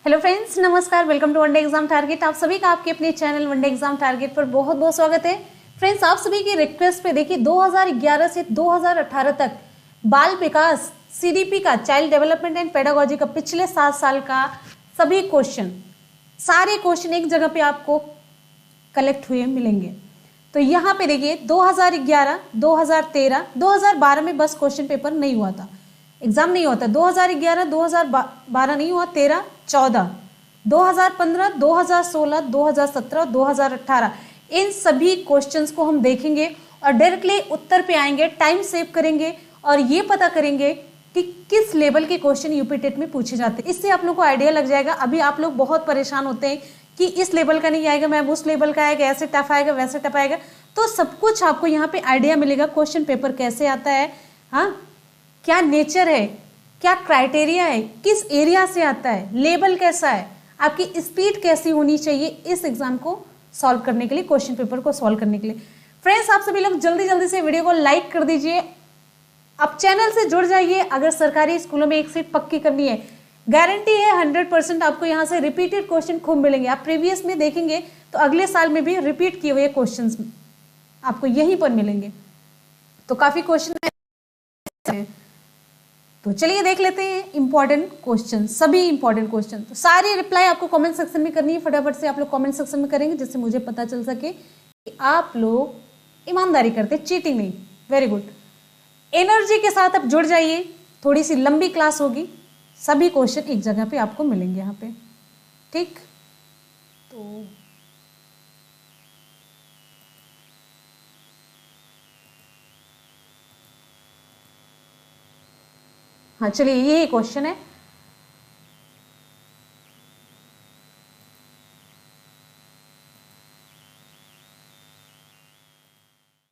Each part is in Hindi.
हेलो फ्रेंड्स, नमस्कार। Welcome to one day exam target. आप सभी का आपके अपने चैनल वनडे एग्जाम टारगेट पर बहुत बहुत स्वागत है। फ्रेंड्स, आप सभी की रिक्वेस्ट पे देखिए 2011 से 2018 तक बाल विकास सीडीपी का, चाइल्ड डेवलपमेंट एंड पेडागोजी का पिछले 7 साल का सभी क्वेश्चन, सारे क्वेश्चन एक जगह पे आपको कलेक्ट हुए मिलेंगे। तो यहाँ पे देखिए 2011, 2013, 2012 में बस क्वेश्चन पेपर नहीं हुआ था, एग्जाम नहीं होता। 2011, 2012 नहीं हुआ, 13, 14, 2015, 2016, 2017 और 2018 इन सभी क्वेश्चंस को हम देखेंगे और डायरेक्टली उत्तर पे आएंगे, टाइम सेव करेंगे और ये पता करेंगे कि किस लेवल के क्वेश्चन यूपी टेट में पूछे जाते हैं। इससे आप लोग को आइडिया लग जाएगा। अभी आप लोग बहुत परेशान होते हैं कि इस लेवल का नहीं आएगा, मैम उस लेवल का आएगा, ऐसे टफ आएगा, वैसे टफ आएगा। तो सब कुछ आपको यहाँ पे आइडिया मिलेगा, क्वेश्चन पेपर कैसे आता है, हाँ, क्या नेचर है, क्या क्राइटेरिया है, किस एरिया से आता है, लेवल कैसा है, आपकी स्पीड कैसी होनी चाहिए इस एग्जाम को सॉल्व करने के लिए, क्वेश्चन पेपर को सॉल्व करने के लिए। फ्रेंड्स, आप सभी लोग जल्दी जल्दी से वीडियो को लाइक कर दीजिए। आप चैनल से जुड़ जाइए। अगर सरकारी स्कूलों में एक सीट पक्की करनी है, गारंटी है 100% आपको यहाँ से रिपीटेड क्वेश्चन खूब मिलेंगे। आप प्रीवियस में देखेंगे तो अगले साल में भी रिपीट किए हुए क्वेश्चन आपको यहीं पर मिलेंगे। तो काफी क्वेश्चन है, तो चलिए देख लेते हैं इंपॉर्टेंट क्वेश्चन, सभी इंपॉर्टेंट क्वेश्चन। तो सारी रिप्लाई आपको कमेंट सेक्शन में करनी है। फटाफट से आप लोग कमेंट सेक्शन में करेंगे जिससे मुझे पता चल सके कि आप लोग ईमानदारी करते, चीटिंग नहीं। Very good. एनर्जी के साथ आप जुड़ जाइए, थोड़ी सी लंबी क्लास होगी, सभी क्वेश्चन एक जगह पे आपको मिलेंगे यहाँ पे, ठीक। तो हाँ, चलिए ये क्वेश्चन है।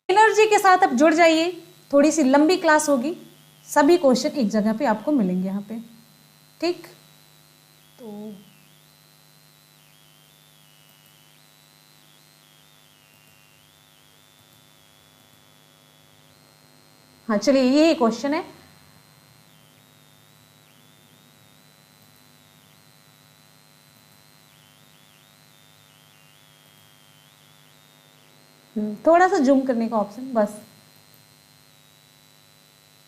एनर्जी के साथ आप जुड़ जाइए, थोड़ी सी लंबी क्लास होगी, सभी क्वेश्चन एक जगह पे आपको मिलेंगे यहाँ पे, ठीक। तो हाँ, चलिए ये क्वेश्चन है। थोड़ा सा जूम करने का ऑप्शन, बस,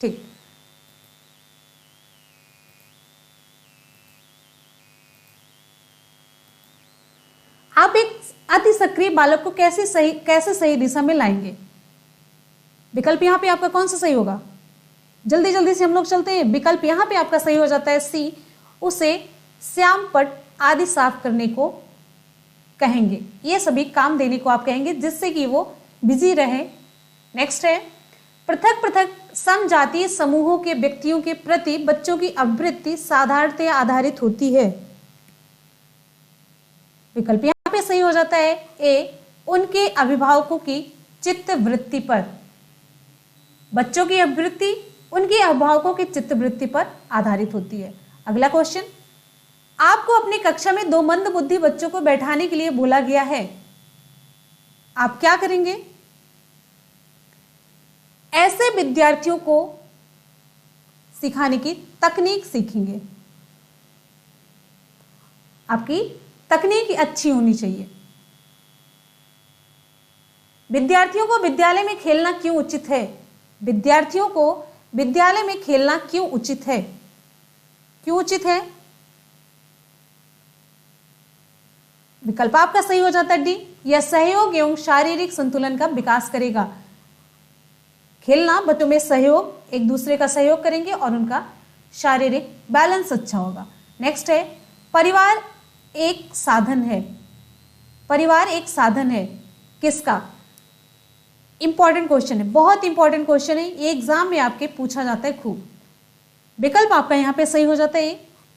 ठीक। आप एक अति सक्रिय बालक को कैसे सही दिशा में लाएंगे? विकल्प यहां पे आपका कौन सा सही होगा? जल्दी जल्दी से हम लोग चलते हैं। विकल्प यहां पे आपका सही हो जाता है सी, उसे श्याम पट आदि साफ करने को कहेंगे। ये सभी काम देने को आप कहेंगे जिससे कि वो बिजी रहे। नेक्स्ट है, पृथक पृथक समजातीय समूहों के व्यक्तियों के प्रति बच्चों की आवृत्ति साधारणतया आधारित होती है। विकल्प यहां पे सही हो जाता है ए, उनके अभिभावकों की चित्त वृत्ति पर। बच्चों की आवृत्ति उनके अभिभावकों की चित्त वृत्ति पर आधारित होती है। अगला क्वेश्चन, आपको अपनी कक्षा में 2 मंद बुद्धि बच्चों को बैठाने के लिए बोला गया है, आप क्या करेंगे? ऐसे विद्यार्थियों को सिखाने की तकनीक सीखेंगे। आपकी तकनीक अच्छी होनी चाहिए। विद्यार्थियों को विद्यालय में खेलना क्यों उचित है? विद्यार्थियों को विद्यालय में खेलना क्यों उचित है? क्यों उचित है? विकल्प आपका सही हो जाता है डी, यह सहयोग एवं शारीरिक संतुलन का विकास करेगा। खेलना बच्चों में सहयोग, एक दूसरे का सहयोग करेंगे और उनका शारीरिक बैलेंस अच्छा होगा। नेक्स्ट है, परिवार एक साधन है। परिवार एक साधन है किसका? इंपॉर्टेंट क्वेश्चन है, बहुत इंपॉर्टेंट क्वेश्चन है, ये एग्जाम में आपके पूछा जाता है खूब। विकल्प आपका यहां पे सही हो जाता है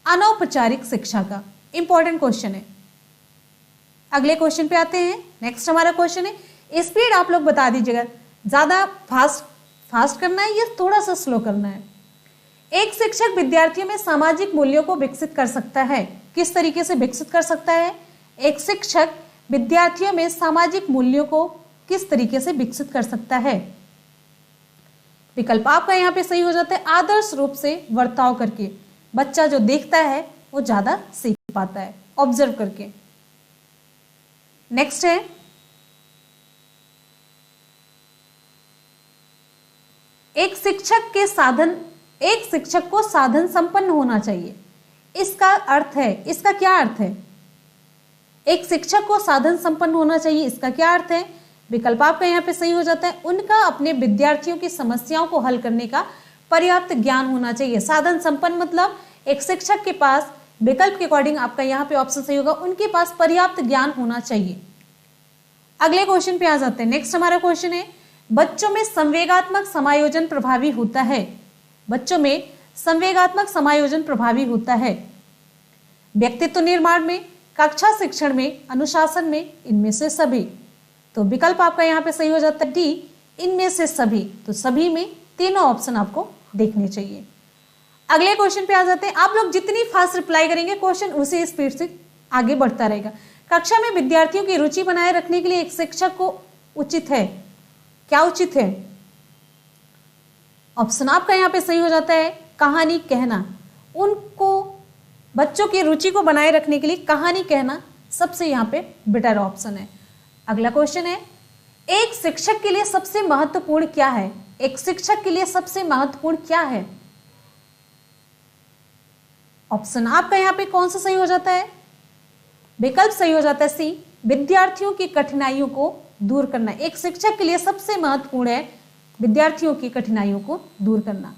अनौपचारिक शिक्षा का। इंपॉर्टेंट क्वेश्चन है। अगले क्वेश्चन पे आते हैं। नेक्स्ट हमारा क्वेश्चन है, स्पीड आप लोग बता दीजिएगा, ज्यादा फास्ट करना है या थोड़ा सा स्लो करना है। एक शिक्षक विद्यार्थियों में सामाजिक मूल्यों को विकसित कर सकता है। किस तरीके से विकसित कर सकता है? एक शिक्षक विद्यार्थियों में सामाजिक मूल्यों को किस तरीके से विकसित कर सकता है? विकल्प आपका यहाँ पे सही हो जाता है आदर्श रूप से वर्ताव करके। बच्चा जो देखता है वो ज्यादा सीख पाता है ऑब्जर्व करके। नेक्स्ट है एक शिक्षक को साधन संपन्न होना चाहिए। इसका क्या अर्थ है? एक शिक्षक को साधन संपन्न होना चाहिए, इसका क्या अर्थ है? विकल्प आपका यहाँ पे सही हो जाता है, उनका अपने विद्यार्थियों की समस्याओं को हल करने का पर्याप्त ज्ञान होना चाहिए। साधन संपन्न मतलब एक शिक्षक के पास, विकल्प के अकॉर्डिंग आपका यहाँ पे ऑप्शन सही होगा, उनके पास पर्याप्त ज्ञान होना चाहिए। अगले क्वेश्चन पे आ जाते हैं। नेक्स्ट हमारा क्वेश्चन है बच्चों में संवेगात्मक समायोजन प्रभावी होता है। बच्चों में संवेगात्मक समायोजन प्रभावी होता है व्यक्तित्व निर्माण में, कक्षा शिक्षण में, अनुशासन में, इनमें से सभी। तो विकल्प आपका यहाँ पे सही हो जाता है डी, इनमें से सभी। तो सभी में तीनों ऑप्शन आपको देखने चाहिए। अगले क्वेश्चन पे आ जाते हैं। आप लोग जितनी फास्ट रिप्लाई करेंगे क्वेश्चन उसी स्पीड से आगे बढ़ता रहेगा। कक्षा में विद्यार्थियों की रुचि बनाए रखने के लिए एक शिक्षक को उचित है, क्या उचित है? ऑप्शन आपका यहाँ पे सही हो जाता है कहानी कहना। उनको बच्चों की रुचि को बनाए रखने के लिए कहानी कहना सबसे यहाँ पे बेटर ऑप्शन है। अगला क्वेश्चन है एक शिक्षक के लिए सबसे महत्वपूर्ण क्या है? एक शिक्षक के लिए सबसे महत्वपूर्ण क्या है? ऑप्शन आपका यहाँ पे कौन सा सही हो जाता है? विकल्प सही हो जाता है सी, विद्यार्थियों की कठिनाइयों को दूर करना। एक शिक्षक के लिए सबसे महत्वपूर्ण है विद्यार्थियों की कठिनाइयों को दूर करना।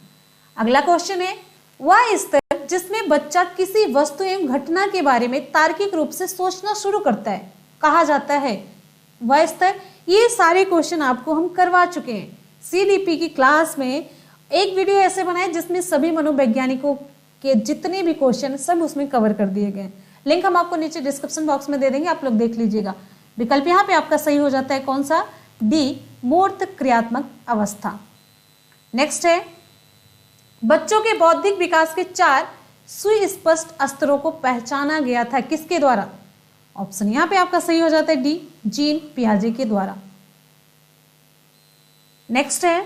अगला क्वेश्चन है वह स्तर जिसमें बच्चा किसी वस्तु एवं घटना के बारे में तार्किक रूप से सोचना शुरू करता है कहा जाता है वह स्तर। ये सारे क्वेश्चन आपको हम करवा चुके हैं CDP की क्लास में। एक वीडियो ऐसे बनाए जिसमें सभी मनोवैज्ञानिकों के जितने भी क्वेश्चन सब उसमें कवर कर दिए गए। लिंक हम आपको नीचे डिस्क्रिप्शन बॉक्स में दे देंगे, आप लोग देख लीजिएगा। विकल्प यहाँ पे आपका सही हो जाता है कौन सा? डी, मूर्त क्रियात्मक अवस्था। नेक्स्ट है बच्चों के बौद्धिक विकास के 4 सुस्पष्ट स्तरों को पहचाना गया था किसके द्वारा? ऑप्शन यहाँ पे आपका सही हो जाता है डी, जीन पियाजे के द्वारा। नेक्स्ट है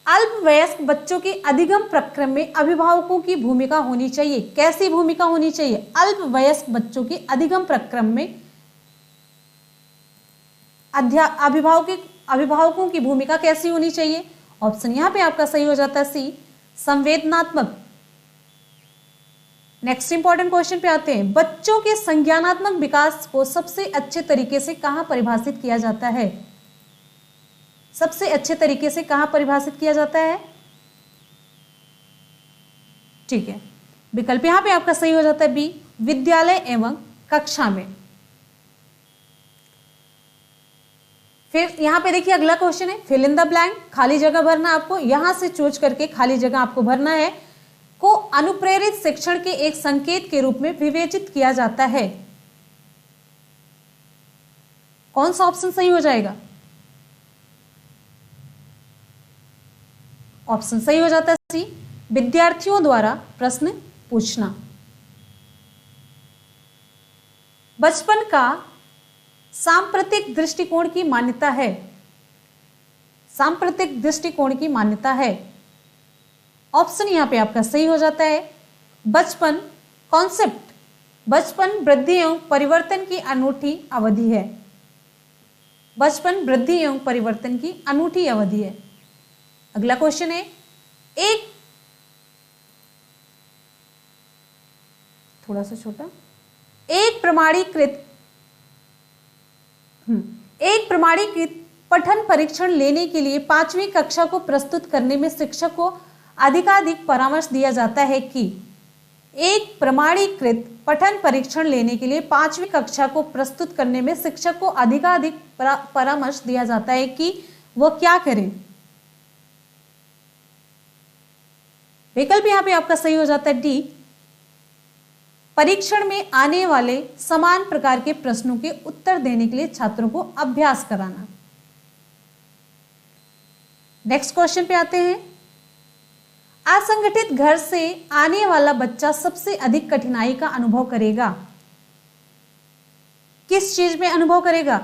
अल्पवयस्क बच्चों के अधिगम प्रक्रम में अभिभावकों की भूमिका होनी चाहिए। कैसी भूमिका होनी चाहिए? अल्पवयस्क बच्चों के अधिगम प्रक्रम में अभिभावकों की भूमिका कैसी होनी चाहिए? ऑप्शन यहाँ पे आपका सही हो जाता है सी, संवेदनात्मक। नेक्स्ट इंपॉर्टेंट क्वेश्चन पे आते हैं। बच्चों के संज्ञानात्मक विकास को सबसे अच्छे तरीके से कहाँ परिभाषित किया जाता है? सबसे अच्छे तरीके से कहाँ परिभाषित किया जाता है? ठीक है, विकल्प यहाँ पे आपका सही हो जाता है बी, विद्यालय एवं कक्षा में। फिर यहाँ पे देखिए अगला क्वेश्चन है फिल इन द ब्लैंक, खाली जगह भरना। आपको यहां से चूज करके खाली जगह आपको भरना है। को अनुप्रेरित शिक्षण के एक संकेत के रूप में विवेचित किया जाता है। कौन सा ऑप्शन सही हो जाएगा? ऑप्शन सही हो जाता है सी, विद्यार्थियों द्वारा प्रश्न पूछना। बचपन का सांप्रतिक दृष्टिकोण की मान्यता है। सांप्रतिक दृष्टिकोण की मान्यता है। ऑप्शन यहां पे आपका सही हो जाता है बचपन कॉन्सेप्ट। बचपन वृद्धि एवं परिवर्तन की अनूठी अवधि है। बचपन वृद्धि एवं परिवर्तन की अनूठी अवधि है। अगला क्वेश्चन है थोड़ा सा छोटा, एक प्रमाणीकृत पठन परीक्षण लेने के लिए 5वीं कक्षा को प्रस्तुत करने में शिक्षक को अधिकाधिक परामर्श दिया जाता है कि एक प्रमाणीकृत पठन परीक्षण लेने के लिए 5वीं कक्षा को प्रस्तुत करने में शिक्षक को अधिकाधिक परामर्श दिया जाता है कि वह क्या करे? विकल्प यहां पे आपका सही हो जाता है डी, परीक्षण में आने वाले समान प्रकार के प्रश्नों के उत्तर देने के लिए छात्रों को अभ्यास कराना। नेक्स्ट क्वेश्चन पे आते हैं। असंगठित घर से आने वाला बच्चा सबसे अधिक कठिनाई का अनुभव करेगा। किस चीज में अनुभव करेगा?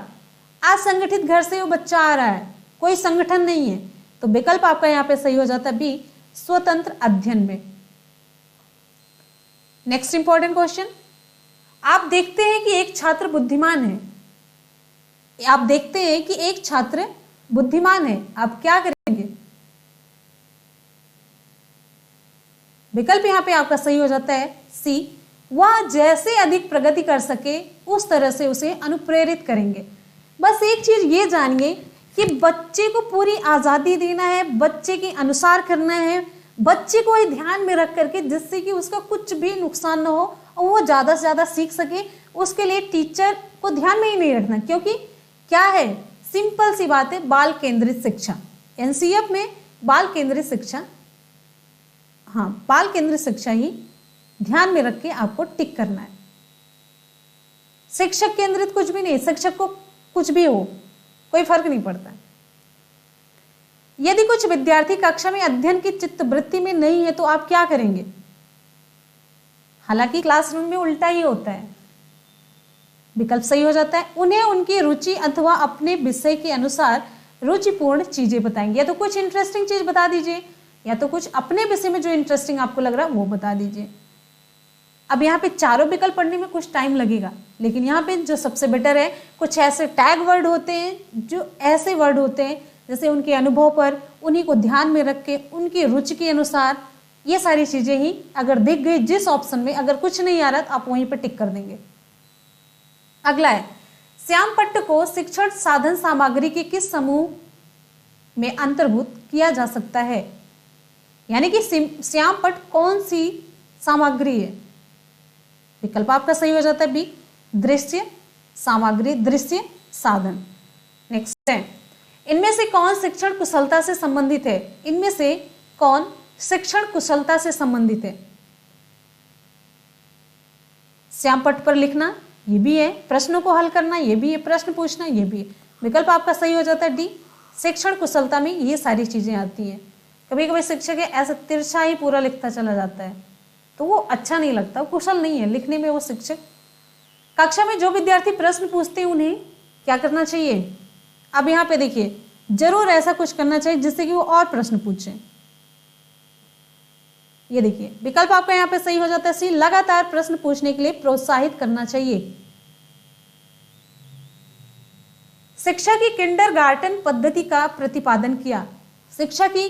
असंगठित घर से वो बच्चा आ रहा है, कोई संगठन नहीं है, तो विकल्प आपका यहां पे सही हो जाता है बी, स्वतंत्र अध्ययन में। नेक्स्ट इंपॉर्टेंट क्वेश्चन, आप देखते हैं कि एक छात्र बुद्धिमान है, आप देखते हैं कि एक छात्र बुद्धिमान है, आप क्या करेंगे? विकल्प यहां पे आपका सही हो जाता है सी, वह जैसे अधिक प्रगति कर सके उस तरह से उसे अनुप्रेरित करेंगे। बस एक चीज ये जानिए कि बच्चे को पूरी आजादी देना है, बच्चे के अनुसार करना है, बच्चे को ही ध्यान में रख करके, जिससे कि उसका कुछ भी नुकसान ना हो और वो ज्यादा से ज्यादा सीख सके। उसके लिए टीचर को ध्यान में ही नहीं रखना, क्योंकि क्या है, सिंपल सी बात है, बाल केंद्रित शिक्षा। एनसीईआरटी में बाल केंद्रित शिक्षा, हाँ बाल केंद्रित शिक्षा ही ध्यान में रख के आपको टिक करना है। शिक्षक केंद्रित कुछ भी नहीं, शिक्षक को कुछ भी हो कोई फर्क नहीं पड़ता। यदि कुछ विद्यार्थी कक्षा में अध्ययन की चित्तवृत्ति में नहीं है तो आप क्या करेंगे? हालांकि क्लासरूम में उल्टा ही होता है। विकल्प सही हो जाता है, उन्हें उनकी रुचि अथवा अपने विषय के अनुसार रुचिपूर्ण चीजें बताएंगे। या तो कुछ इंटरेस्टिंग चीज बता दीजिए, या तो कुछ अपने विषय में जो इंटरेस्टिंग आपको लग रहा है वो बता दीजिए। अब यहाँ पे चारों विकल्प पढ़ने में कुछ टाइम लगेगा, लेकिन यहाँ पे जो सबसे बेटर है, कुछ ऐसे टैग वर्ड होते हैं, जो ऐसे वर्ड होते हैं जैसे उनके अनुभव पर, उन्हीं को ध्यान में रख के, उनकी रुचि के अनुसार, ये सारी चीजें ही अगर दिख गई जिस ऑप्शन में, अगर कुछ नहीं आ रहा तो आप वहीं पर टिक कर देंगे। अगला है, श्यामपट्ट को शिक्षण साधन सामग्री के किस समूह में अंतर्भूत किया जा सकता है? यानी कि श्यामपट्ट कौन सी सामग्री है? विकल्प आपका सही हो जाता है बी, दृश्य सामग्री, दृश्य साधन। नेक्स्ट है, इनमें से कौन शिक्षण कुशलता से संबंधित है? इनमें से कौन शिक्षण कुशलता से संबंधित है? श्यामपट्ट पर लिखना ये भी है, प्रश्नों को हल करना ये भी है, प्रश्न पूछना ये भी है। विकल्प आपका सही हो जाता है डी, शिक्षण कुशलता में ये सारी चीजें आती हैं। कभी कभी शिक्षक ऐसा तिरछा ही पूरा लिखता चला जाता है तो वो अच्छा नहीं लगता, वो कुशल नहीं है लिखने में वो शिक्षक। कक्षा में जो विद्यार्थी प्रश्न पूछते हैं उन्हें क्या करना चाहिए? अब यहाँ पे देखिए, जरूर ऐसा कुछ करना चाहिए जिससे कि वो और प्रश्न पूछें। ये देखिए, विकल्प आपका यहाँ पे सही हो जाता है सी, लगातार प्रश्न पूछने के लिए प्रोत्साहित करना चाहिए। शिक्षा की किंडरगार्टन पद्धति का प्रतिपादन किया। शिक्षा की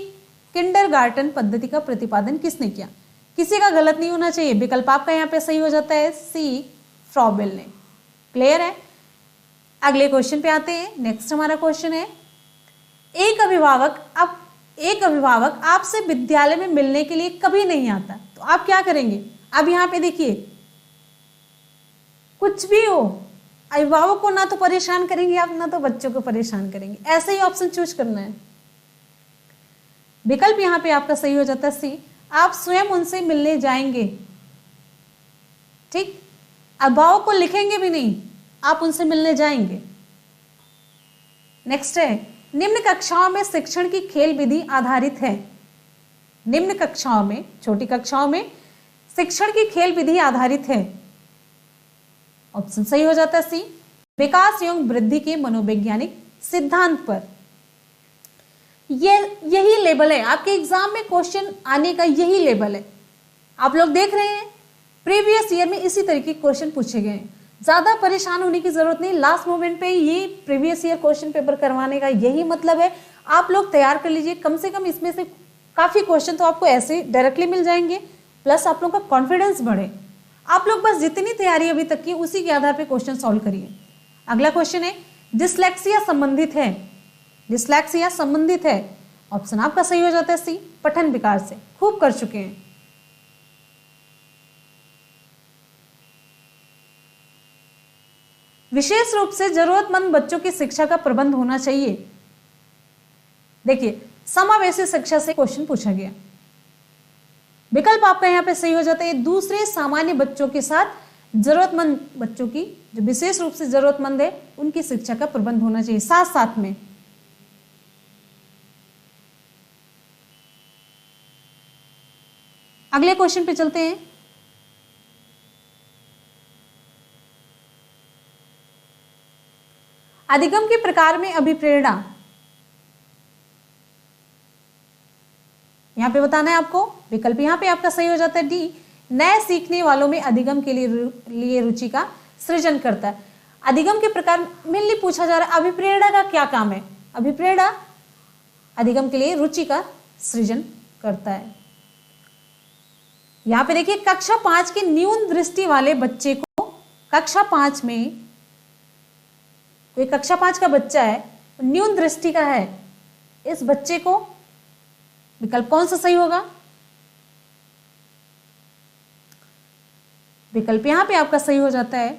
किंडरगार्टन पद्धति का प्रतिपादन किसने किया? किसी का गलत नहीं होना चाहिए। विकल्प आपका यहाँ पे सही हो जाता है सी, फ्रॉबेल ने। क्लियर है? अगले क्वेश्चन पे आते हैं। नेक्स्ट हमारा क्वेश्चन है, एक अभिभावक आपसे विद्यालय में मिलने के लिए कभी नहीं आता तो आप क्या करेंगे? अब यहाँ पे देखिए, कुछ भी हो, अभिभावक को ना तो परेशान करेंगे आप, ना तो बच्चों को परेशान करेंगे, ऐसे ही ऑप्शन चूज करना है। विकल्प यहाँ पे आपका सही हो जाता है सी, आप स्वयं उनसे मिलने जाएंगे। ठीक, अभिभावक को लिखेंगे भी नहीं, आप उनसे मिलने जाएंगे। नेक्स्ट है, निम्न कक्षाओं में शिक्षण की खेल विधि आधारित है। निम्न कक्षाओं में, छोटी कक्षाओं में शिक्षण की खेल विधि आधारित है। ऑप्शन सही हो जाता है सी, विकास एवं वृद्धि के मनोवैज्ञानिक सिद्धांत पर। यही लेवल है आपके एग्जाम में क्वेश्चन आने का, यही लेवल है। आप लोग देख रहे हैं प्रीवियस ईयर में इसी तरीके के क्वेश्चन पूछे गए हैं। ज्यादा परेशान होने की जरूरत नहीं, लास्ट मोमेंट पे ये प्रीवियस ईयर क्वेश्चन पेपर करवाने का यही मतलब है। आप लोग तैयार कर लीजिए, कम से कम इसमें से काफी क्वेश्चन तो आपको ऐसे डायरेक्टली मिल जाएंगे, प्लस आप लोग का कॉन्फिडेंस बढ़े। आप लोग बस जितनी तैयारी अभी तक की उसी के आधार पर क्वेश्चन सॉल्व करिए। अगला क्वेश्चन है, डिसलेक्सिया संबंधित है। डिसलेक्सिया संबंधित है, ऑप्शन आपका सही हो जाता है सी, पठन विकार से। खूब कर चुके हैं। विशेष रूप से जरूरतमंद बच्चों की शिक्षा का प्रबंध होना चाहिए। देखिए, समावेशी शिक्षा से क्वेश्चन पूछा गया। विकल्प आपका यहाँ पे सही हो जाता है, दूसरे सामान्य बच्चों के साथ जरूरतमंद बच्चों की, जो विशेष रूप से जरूरतमंद है, उनकी शिक्षा का प्रबंध होना चाहिए साथ साथ में। अगले क्वेश्चन पे चलते हैं। अधिगम के प्रकार में अभिप्रेरणा, यहां पे बताना है आपको। विकल्प यहां पे आपका सही हो जाता है डी, नए सीखने वालों में अधिगम के लिए रुचि का सृजन करता है। अधिगम के प्रकार मेनली पूछा जा रहा है अभिप्रेरणा का क्या काम है। अभिप्रेरणा अधिगम के लिए रुचि का सृजन करता है। यहां पे देखिए कक्षा 5 के न्यून दृष्टि वाले बच्चे को, कक्षा 5 में कोई कक्षा 5 का बच्चा है, न्यून दृष्टि का है, इस बच्चे को विकल्प कौन सा सही होगा? विकल्प यहां पे आपका सही हो जाता है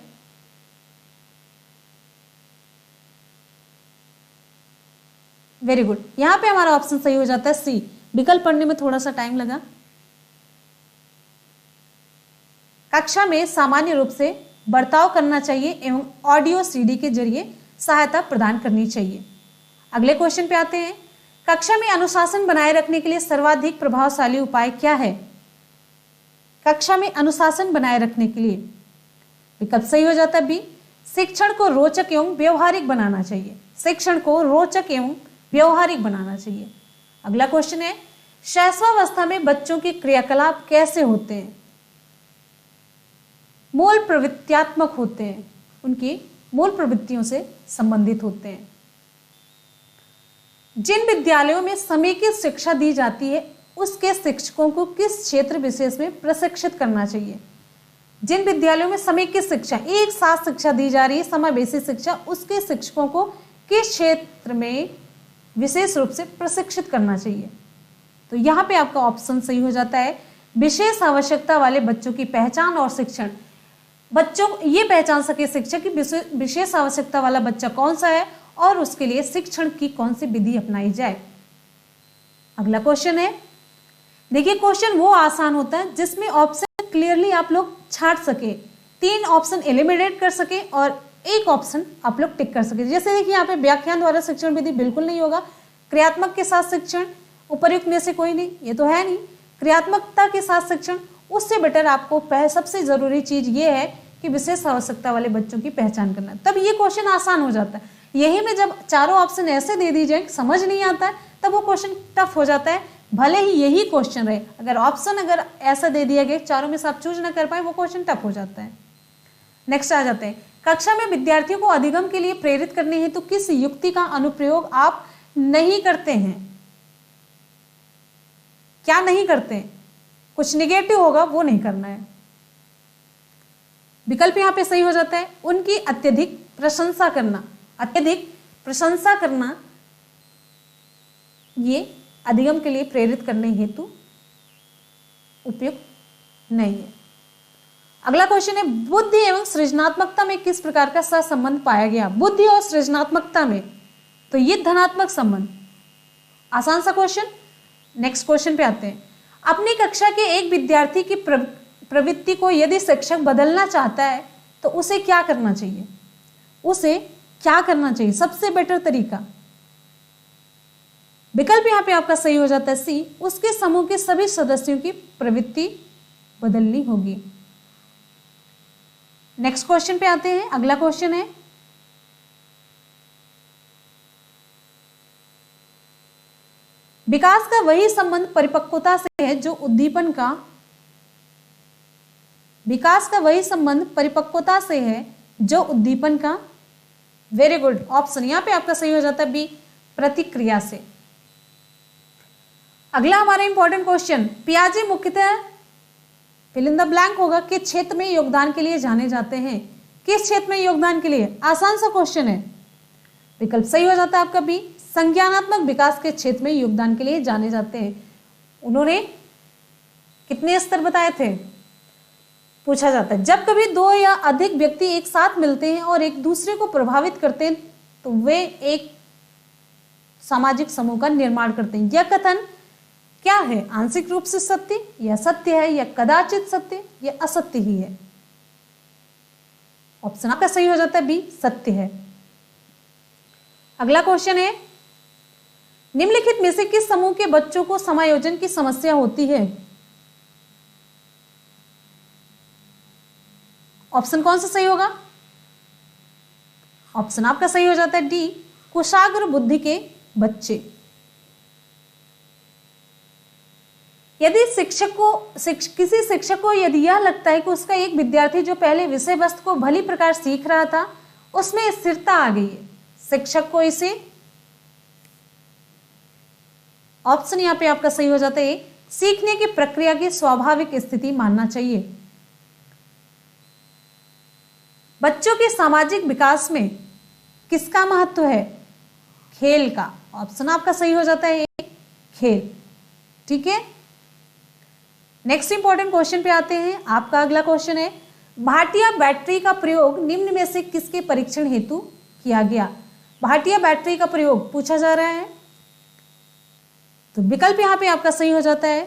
वेरी गुड, यहां पे हमारा ऑप्शन सही हो जाता है सी। विकल्प पढ़ने में थोड़ा सा टाइम लगा। कक्षा में सामान्य रूप से बर्ताव करना चाहिए एवं ऑडियो सीडी के जरिए सहायता प्रदान करनी चाहिए। अगले क्वेश्चन पे आते हैं। कक्षा में अनुशासन बनाए रखने के लिए सर्वाधिक प्रभावशाली उपाय क्या है? कक्षा में अनुशासन बनाए रखने के लिए विकल्प सही हो जाता है बी, शिक्षण को रोचक एवं व्यवहारिक बनाना चाहिए। शिक्षण को रोचक एवं व्यवहारिक बनाना चाहिए। अगला क्वेश्चन है, शैशवावस्था में बच्चों के क्रियाकलाप कैसे होते हैं? मूल प्रवृत्त्यात्मक होते हैं, उनकी मूल प्रवृत्तियों से संबंधित होते हैं। जिन विद्यालयों में समेकित शिक्षा दी जाती है उसके शिक्षकों को किस क्षेत्र विशेष में प्रशिक्षित करना चाहिए? जिन विद्यालयों में समेकित शिक्षा, एक साथ शिक्षा दी जा रही है, समावेशी शिक्षा, उसके शिक्षकों को किस क्षेत्र में विशेष रूप से प्रशिक्षित करना चाहिए? तो यहाँ पे आपका ऑप्शन सही हो जाता है विशेष आवश्यकता वाले बच्चों की पहचान और शिक्षण। बच्चों ये पहचान सके शिक्षक की विशेष आवश्यकता वाला बच्चा कौन सा है और उसके लिए शिक्षण की कौन सी विधि अपनाई जाए। अगला क्वेश्चन है, देखिए क्वेश्चन वो आसान होता है जिसमें ऑप्शन क्लियरली आप लोग छांट सके, 3 ऑप्शन एलिमिनेट कर सके और एक ऑप्शन आप लोग टिक कर सके। जैसे देखिए यहाँ पे व्याख्यान द्वारा शिक्षण विधि बिल्कुल नहीं होगा, क्रियात्मक के साथ शिक्षण उपर्युक्त में से कोई नहीं, ये तो है नहीं। क्रियात्मकता के साथ शिक्षण, उससे बेटर आपको सबसे जरूरी चीज ये है कि विशेष आवश्यकता वाले बच्चों की पहचान करना, तब ये क्वेश्चन आसान हो जाता है। यही में जब चारों ऑप्शन ऐसे दे दी जाए समझ नहीं आता है तब वो क्वेश्चन टफ हो जाता है, भले ही यही क्वेश्चन रहे। अगर ऑप्शन अगर ऐसा दे दिया गया चारों में से आप चूज ना कर पाए वो क्वेश्चन टफ हो जाता है। नेक्स्ट आ जाते हैं, कक्षा में विद्यार्थियों को अधिगम के लिए प्रेरित करने हेतु किस युक्ति का अनुप्रयोग आप नहीं करते हैं? क्या नहीं करते हैं? कुछ निगेटिव होगा वो नहीं करना है। विकल्प यहां पे सही हो जाता है उनकी अत्यधिक प्रशंसा करना। अत्यधिक प्रशंसा करना ये अधिगम के लिए प्रेरित करने हेतु उपयुक्त नहीं है। अगला क्वेश्चन है, बुद्धि एवं सृजनात्मकता में किस प्रकार का सहसंबंध पाया गया? बुद्धि और सृजनात्मकता में तो ये धनात्मक संबंध। आसान सा क्वेश्चन। नेक्स्ट क्वेश्चन पे आते हैं, अपनी कक्षा के एक विद्यार्थी की प्रवृत्ति को यदि शिक्षक बदलना चाहता है तो उसे क्या करना चाहिए? उसे क्या करना चाहिए? सबसे बेटर तरीका। विकल्प यहां पे आपका सही हो जाता है सी, उसके समूह के सभी सदस्यों की प्रवृत्ति बदलनी होगी। नेक्स्ट क्वेश्चन पे आते हैं। अगला क्वेश्चन है, विकास का वही संबंध परिपक्वता से है जो उद्दीपन का, विकास का वही संबंध परिपक्वता से है जो उद्दीपन का। वेरी गुड, ऑप्शन यहां पे आपका सही हो जाता है बी, प्रतिक्रिया से। अगला हमारा इंपॉर्टेंट क्वेश्चन, पियाजे मुख्यतः फिल इन द ब्लैंक होगा किस क्षेत्र में योगदान के लिए जाने जाते हैं? किस क्षेत्र में योगदान के लिए? आसान सा क्वेश्चन है। विकल्प सही हो जाता है आपका बी, संज्ञानात्मक विकास के क्षेत्र में योगदान के लिए जाने जाते हैं। उन्होंने कितने स्तर बताए थे? पूछा जाता है जब कभी 2 या अधिक व्यक्ति एक साथ मिलते हैं और एक दूसरे को प्रभावित करते हैं तो वे एक सामाजिक समूह का निर्माण करते हैं। यह कथन क्या है? आंशिक रूप से सत्य, या सत्य है, या कदाचित सत्य, या असत्य ही है? ऑप्शन आपका सही हो जाता है बी, सत्य है। अगला क्वेश्चन है, निम्नलिखित में से किस समूह के बच्चों को समायोजन की समस्या होती है? ऑप्शन कौन सा सही होगा? ऑप्शन आपका सही हो जाता है डी, कुशाग्र बुद्धि के बच्चे। यदि किसी शिक्षक को यदि यह लगता है कि उसका एक विद्यार्थी जो पहले विषय वस्तु को भली प्रकार सीख रहा था उसमें स्थिरता आ गई है, शिक्षक को इसे, ऑप्शन यहां पे आपका सही हो जाता है, सीखने की प्रक्रिया की स्वाभाविक स्थिति मानना चाहिए। बच्चों के सामाजिक विकास में किसका महत्व है? खेल का। ऑप्शन आपका सही हो जाता है खेल। ठीक है, नेक्स्ट इंपॉर्टेंट क्वेश्चन पे आते हैं। आपका अगला क्वेश्चन है, भाटिया बैटरी का प्रयोग निम्न में से किसके परीक्षण हेतु किया गया? भाटिया बैटरी का प्रयोग पूछा जा रहा है, तो विकल्प यहां पे आपका सही हो जाता है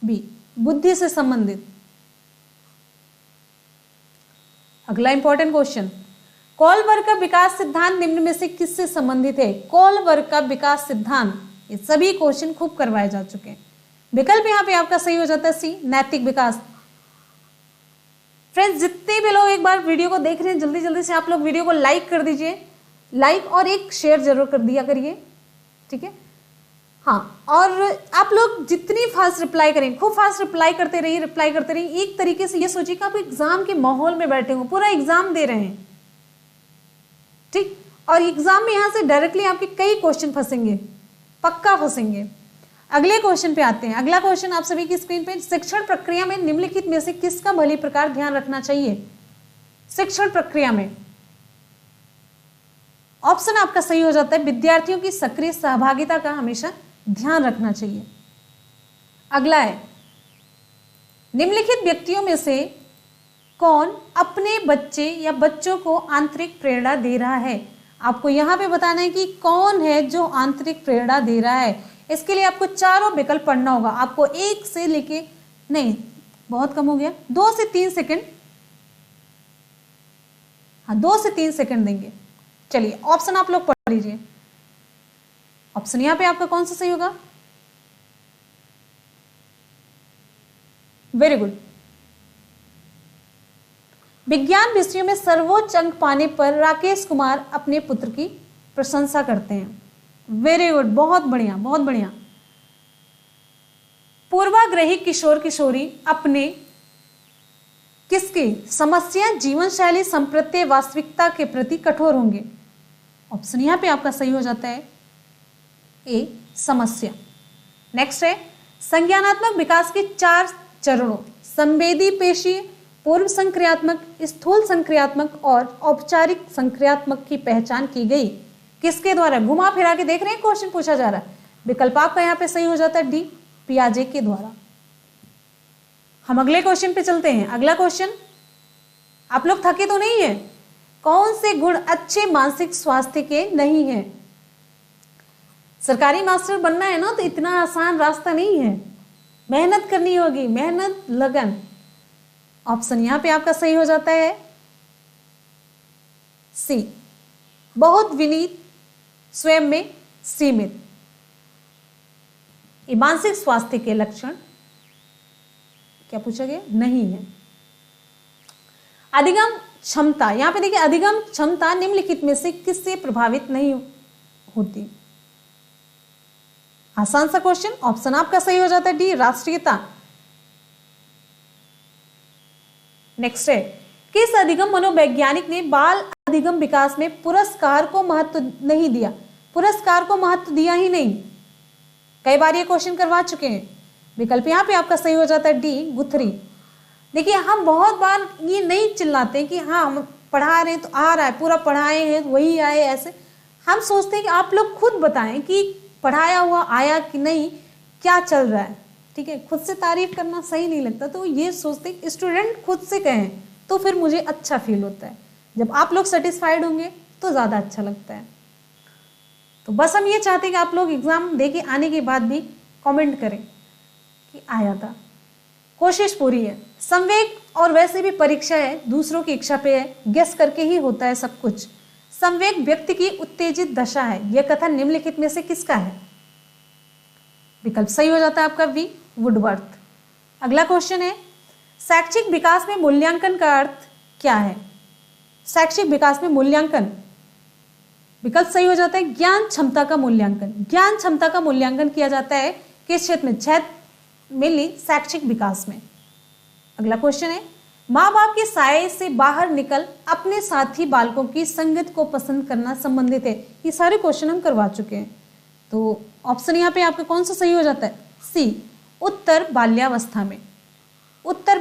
बी, बुद्धि से संबंधित। अगला इंपॉर्टेंट क्वेश्चन, कॉलबर्ग का विकास सिद्धांत निम्न में से किससे संबंधित है? कॉलबर्ग का विकास सिद्धांत, ये सभी क्वेश्चन खूब करवाए जा चुके हैं। विकल्प यहां पे आपका सही हो जाता है सी, नैतिक विकास। फ्रेंड्स, जितने भी लोग एक बार वीडियो को देख रहे हैं जल्दी जल्दी से आप लोग वीडियो को लाइक कर दीजिए, लाइक और एक शेयर जरूर कर दिया करिए। ठीक है, हाँ, और आप लोग जितनी फास्ट रिप्लाई करें, खूब फास्ट रिप्लाई करते रहिए। एक तरीके से ये सोचिए कि आप एग्जाम के माहौल में बैठे हो, पूरा एग्जाम दे रहे हैं। ठीक, और एग्जाम में यहां से डायरेक्टली आपके कई क्वेश्चन फंसेंगे, पक्का फंसेंगे। अगले क्वेश्चन पे आते हैं। अगला क्वेश्चन आप सभी की स्क्रीन पे, शिक्षण प्रक्रिया में निम्नलिखित में से किसका भली प्रकार ध्यान रखना चाहिए? शिक्षण प्रक्रिया में ऑप्शन आपका सही हो जाता है, विद्यार्थियों की सक्रिय सहभागिता का हमेशा ध्यान रखना चाहिए। अगला है, निम्नलिखित व्यक्तियों में से कौन अपने बच्चे या बच्चों को आंतरिक प्रेरणा दे रहा है? आपको यहां पे बताना है कि कौन है जो आंतरिक प्रेरणा दे रहा है। इसके लिए आपको चारों विकल्प पढ़ना होगा। आपको एक से लेके, नहीं बहुत कम हो गया, 2 से 3 सेकंड, हाँ 2 से 3 सेकंड देंगे। चलिए ऑप्शन आप लोग पढ़ लीजिए। ऑप्शन यहां पे आपका कौन सा सही होगा? Very good. विज्ञान विषयों में सर्वोच्च अंक पाने पर राकेश कुमार अपने पुत्र की प्रशंसा करते हैं। वेरी गुड, बहुत बढ़िया बहुत बढ़िया। पूर्वाग्रही किशोर किशोरी अपने किसकी समस्या, जीवन शैली, संप्रत्य, वास्तविकता के प्रति कठोर होंगे। ऑप्शन यहां पे आपका सही हो जाता है ए, समस्या। नेक्स्ट है, संज्ञानात्मक विकास के 4 चरणों, संवेदी पेशी, पूर्व संक्रियात्मक, स्थूल संक्रियात्मक और औपचारिक संक्रियात्मक की पहचान की गई किसके द्वारा? घुमा फिरा के देख रहे हैं, क्वेश्चन पूछा जा रहा है। विकल्प आपका यहाँ पे सही हो जाता है डी, पियाजे के द्वारा। हम अगले क्वेश्चन पे चलते हैं। अगला क्वेश्चन, आप लोग थके तो नहीं है? कौन से गुण अच्छे मानसिक स्वास्थ्य के नहीं है? सरकारी मास्टर बनना है ना, तो इतना आसान रास्ता नहीं है, मेहनत करनी होगी, मेहनत, लगन। ऑप्शन यहां पे आपका सही हो जाता है सी, बहुत विनीत, स्वयं में सीमित। ये मानसिक स्वास्थ्य के लक्षण क्या पूछा गया? नहीं है। अधिगम क्षमता, यहां पे देखिए, अधिगम क्षमता निम्नलिखित में से किससे प्रभावित नहीं होती? आसान सा क्वेश्चन। ऑप्शन आपका सही हो जाता है डी, राष्ट्रीयता। नेक्स्ट है, किस अधिगम मनोवैज्ञानिक ने बाल अधिगम विकास में पुरस्कार को महत्व नहीं दिया? पुरस्कार को महत्व दिया ही नहीं, कई बार ये क्वेश्चन करवा चुके हैं। विकल्प यहाँ पे आपका सही हो जाता है डी, गुथरी। देखिए, हम बहुत बार ये नहीं चिल्लाते कि हाँ हम पढ़ा रहे हैं तो आ रहा है, पूरा पढ़ाए हैं वही आए, ऐसे हम सोचते हैं कि आप लोग खुद बताएं कि पढ़ाया हुआ आया कि नहीं, क्या चल रहा है। ठीक है, खुद से तारीफ करना सही नहीं लगता, तो ये सोचते हैं स्टूडेंट खुद से कहें तो फिर मुझे अच्छा फील होता है। जब आप लोग सेटिस्फाइड होंगे तो ज़्यादा अच्छा लगता है। तो बस हम ये चाहते हैं कि आप लोग एग्ज़ाम दे के आने के बाद भी कमेंट करें कि आया था, कोशिश पूरी है। संवेग, और वैसे भी परीक्षा है, दूसरों की इच्छा पे है, गेस करके ही होता है सब कुछ। संवेग व्यक्ति की उत्तेजित दशा है, यह कथन निम्नलिखित में से किसका है? विकल्प सही हो जाता है आपका वी, वुडवर्थ। अगला क्वेश्चन है, शैक्षिक विकास में मूल्यांकन का अर्थ क्या है? शैक्षिक विकास में मूल्यांकन, विकल्प सही हो जाता है ज्ञान क्षमता का मूल्यांकन। ज्ञान क्षमता का मूल्यांकन किया जाता है किस क्षेत्र में? मेनली शैक्षिक विकास में। अगला क्वेश्चन है, माँ बाप के साये से बाहर निकल अपने साथी बालकों की संगत को पसंद करना संबंधित है। ये सारे क्वेश्चन हम करवा चुके हैं, तो ऑप्शन यहाँ पे आपका कौन सा सही हो जाता है? सी, उत्तर बाल्यावस्था में। उत्तर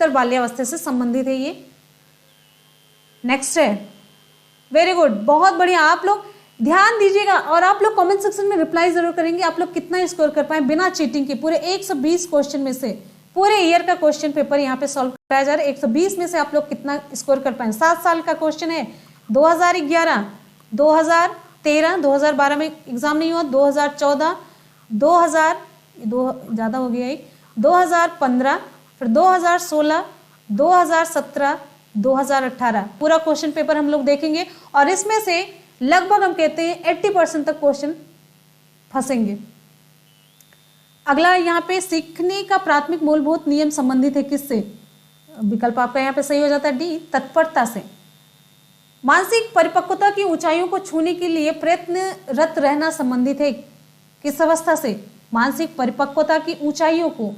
बाल्यावस्था से संबंधित है ये। नेक्स्ट है, वेरी गुड, बहुत बढ़िया। आप लोग ध्यान दीजिएगा और आप लोग कमेंट सेक्शन में रिप्लाई जरूर करेंगे आप लोग कितना स्कोर कर पाए बिना चीटिंग के। पूरे 120 क्वेश्चन में से पूरे ईयर का क्वेश्चन पेपर यहाँ पे सॉल्व कराया जा रहा है। 120 में से आप लोग कितना स्कोर कर पाए। 7 साल का क्वेश्चन है। 2011, 2013, 2012 में एग्जाम नहीं हुआ, 2014, ज्यादा हो गया, 2015, फिर 2016, 2017, 2018 पूरा क्वेश्चन पेपर हम लोग देखेंगे और इसमें से लगभग हम कहते हैं 80% तक क्वेश्चन फंसेंगे। अगला यहाँ पे सीखने का प्राथमिक मूलभूत नियम संबंधित है किससे? विकल्प आपका यहाँ पे सही हो जाता है डी, तत्परता से। मानसिक परिपक्वता की ऊंचाइयों को छूने के लिए प्रयत्नरत रहना संबंधित है किस अवस्था से? मानसिक परिपक्वता की ऊंचाइयों को,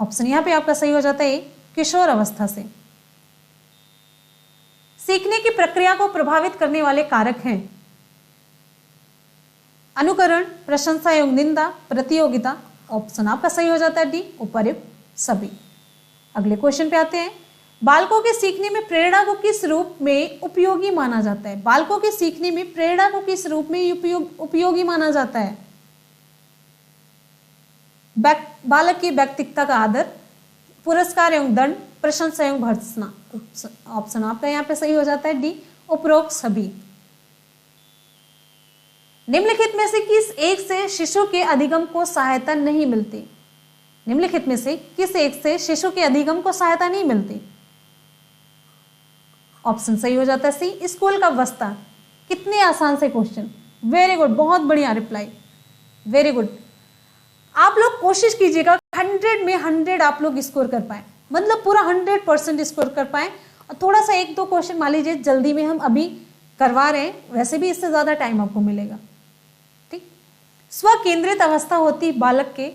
ऑप्शन यहाँ पे आपका सही हो जाता है किशोर अवस्था से। सीखने की प्रक्रिया को प्रभावित करने वाले कारक हैं अनुकरण, प्रशंसा एवं निंदा, प्रतियोगिता। ऑप्शन आपका सही हो जाता है डी, उपयुक्त सभी। अगले क्वेश्चन पे आते हैं, बालकों के सीखने में प्रेरणा को किस रूप में उपयोगी माना जाता है? बालकों के सीखने में प्रेरणा को किस रूप में उपयोगी माना जाता है? बालक की व्यक्तित्व का आदर, पुरस्कार एवं दंड, प्रशंसा एवं भर्त्सना। ऑप्शन आपका यहाँ पे सही हो जाता है डी, उपरोक्त सभी। निम्नलिखित में से किस एक से शिशु के अधिगम को सहायता नहीं मिलती? निम्नलिखित में से किस एक से शिशु के अधिगम को सहायता नहीं मिलती? ऑप्शन सही हो जाता है सी, स्कूल का बस्ता। कितने आसान से क्वेश्चन, वेरी गुड, बहुत बढ़िया रिप्लाई, वेरी गुड। आप लोग कोशिश कीजिएगा 100 में 100 आप लोग स्कोर कर पाए, मतलब पूरा 100% स्कोर कर पाए। और थोड़ा सा 1-2 क्वेश्चन मान लीजिए जल्दी में हम अभी करवा रहे हैं, वैसे भी इससे ज्यादा टाइम आपको मिलेगा। ठीक, स्व केंद्रित अवस्था होती बालक के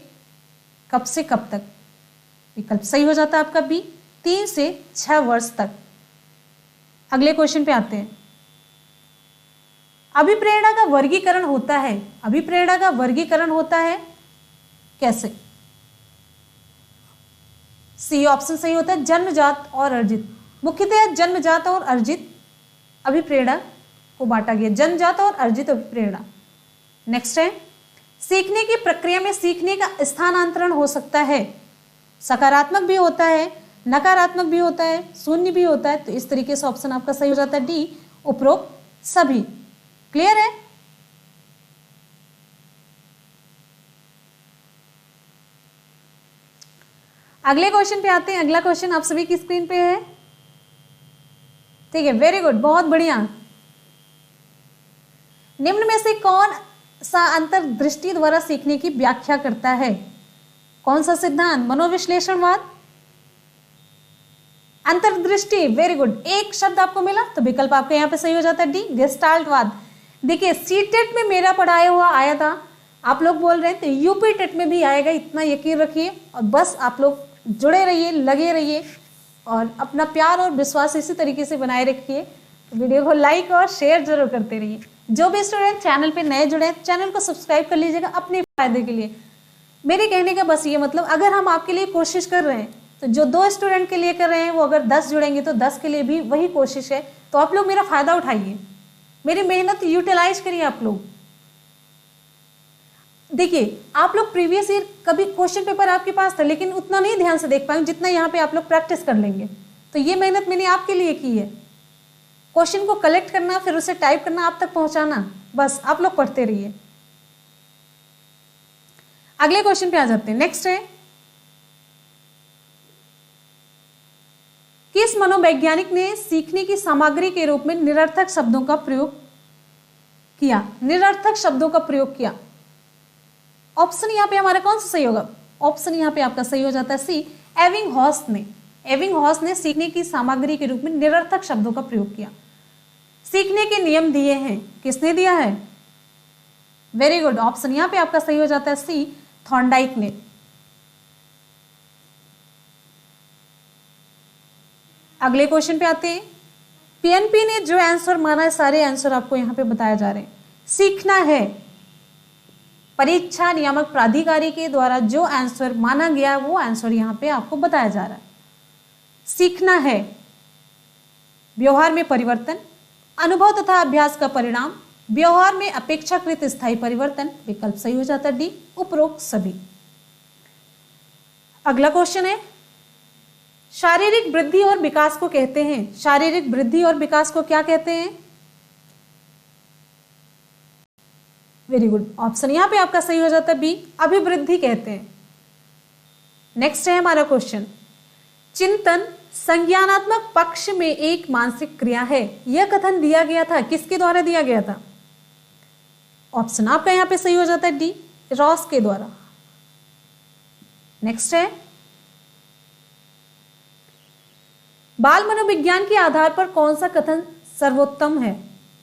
कब से कब तक? विकल्प सही हो जाता है आपका बी, 3 से 6 वर्ष तक। अगले क्वेश्चन पे आते हैं, अभिप्रेरणा का वर्गीकरण होता है। अभिप्रेरणा का वर्गीकरण होता है कैसे? सी ऑप्शन सही होता है जन्मजात और अर्जित। मुख्यतः जन्मजात और अर्जित अभिप्रेरणा को बांटा गया, जन्मजात और अर्जित अभिप्रेरणा। नेक्स्ट है, सीखने की प्रक्रिया में सीखने का स्थानांतरण हो सकता है, सकारात्मक भी होता है, नकारात्मक भी होता है, शून्य भी होता है। तो इस तरीके से ऑप्शन आपका सही हो जाता है डी, उपरोक्त सभी। क्लियर है? अगले क्वेश्चन पे आते हैं। अगला क्वेश्चन आप सभी की स्क्रीन पे है, ठीक है, वेरी गुड, बहुत बढ़िया। निम्न में से कौन सा अंतर्दृष्टि द्वारा सीखने की व्याख्या करता है? कौन सा सिद्धांत? मनोविश्लेषणवाद, अंतर्दृष्टि, वेरी गुड। एक शब्द आपको मिला तो विकल्प आपके यहाँ पे सही हो जाता है डी, गेस्टाल्टवाद। देखिए सीटेट में मेरा पढ़ाया हुआ आया था, आप लोग बोल रहे हैं तो यूपी टेट में भी आएगा, इतना यकीन रखिए। और बस आप लोग जुड़े रहिए, लगे रहिए और अपना प्यार और विश्वास इसी तरीके से बनाए रखिए। वीडियो को लाइक और शेयर जरूर करते रहिए। जो भी स्टूडेंट चैनल पे नए जुड़े हैं, चैनल को सब्सक्राइब कर लीजिएगा अपने फायदे के लिए। मेरे कहने का बस ये मतलब, अगर हम आपके लिए कोशिश कर रहे हैं तो जो 2 स्टूडेंट के लिए कर रहे हैं वो अगर 10 जुड़ेंगे तो 10 के लिए भी वही कोशिश है। तो आप लोग मेरा फायदा उठाइए, मेरी मेहनत यूटिलाइज करिए। आप लोग देखिए, आप लोग प्रीवियस ईयर कभी क्वेश्चन पेपर आपके पास था लेकिन उतना नहीं ध्यान से देख पाएंगे जितना यहाँ पे आप लोग प्रैक्टिस कर लेंगे। तो ये मेहनत मैंने आपके लिए की है, क्वेश्चन को कलेक्ट करना, फिर उसे टाइप करना, आप तक पहुंचाना। बस आप लोग पढ़ते रहिए। अगले क्वेश्चन पे आ जाते हैं। नेक्स्ट है, किस मनोवैज्ञानिक ने सीखने की सामग्री के रूप में निरर्थक शब्दों का प्रयोग किया? निरर्थक शब्दों का प्रयोग किया। ऑप्शन यहाँ पे हमारा कौन सा सही होगा? ऑप्शन यहाँ पे आपका सही हो जाता है सी, एविंगहॉर्स्ट ने। एविंगहॉर्स्ट ने सीखने की सामग्री के रूप में निरर्थक शब्दों का प्रयोग किया। सीखने के नियम दिए हैं, किसने दिया है? वेरी गुड, ऑप्शन यहाँ पे आपका सही हो जाता है सी, थॉर्नडाइक ने। अगले क्वेश्चन पे आते हैं। पीएनपी ने जो आंसर माना है, सारे आंसर आपको यहां पे बताया जा रहे हैं। सीखना है, परीक्षा नियामक प्राधिकारी के द्वारा जो आंसर माना गया वो आंसर यहां पे आपको बताया जा रहा है। सीखना है, व्यवहार में परिवर्तन, अनुभव तथा अभ्यास का परिणाम, व्यवहार में अपेक्षाकृत स्थायी परिवर्तन। विकल्प सही हो जाता है डी, उपरोक्त सभी। अगला क्वेश्चन है, शारीरिक वृद्धि और विकास को कहते हैं। शारीरिक वृद्धि और विकास को क्या कहते हैं? वेरी गुड, ऑप्शन यहां पे आपका सही हो जाता है बी, अभिवृद्धि कहते हैं। नेक्स्ट है हमारा क्वेश्चन, चिंतन संज्ञानात्मक पक्ष में एक मानसिक क्रिया है। यह कथन दिया गया था, किसके द्वारा दिया गया था? ऑप्शन आपका यहां पे सही हो जाता है डी, रॉस के द्वारा। नेक्स्ट है, बाल मनोविज्ञान के आधार पर कौन सा कथन सर्वोत्तम है?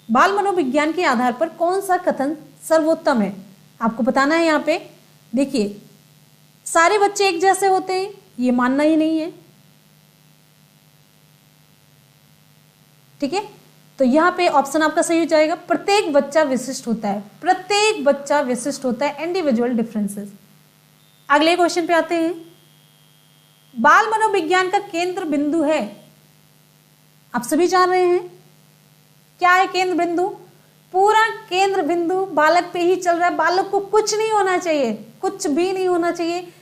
बाल मनोविज्ञान के आधार पर कौन सा कथन सर्वोत्तम है? आपको बताना है। यहां पे देखिए, सारे बच्चे एक जैसे होते हैं ये मानना ही नहीं है, ठीक है। तो यहां पे ऑप्शन आपका सही हो जाएगा, प्रत्येक बच्चा विशिष्ट होता है। प्रत्येक बच्चा विशिष्ट होता है, इंडिविजुअल डिफरेंसेस। अगले क्वेश्चन पे आते हैं, बाल मनोविज्ञान का केंद्र बिंदु है, आप सभी जान रहे हैं क्या है केंद्र बिंदु? पूरा केंद्र बिंदु बालक पे ही चल रहा है। बालक को कुछ नहीं होना चाहिए, कुछ भी नहीं होना चाहिए।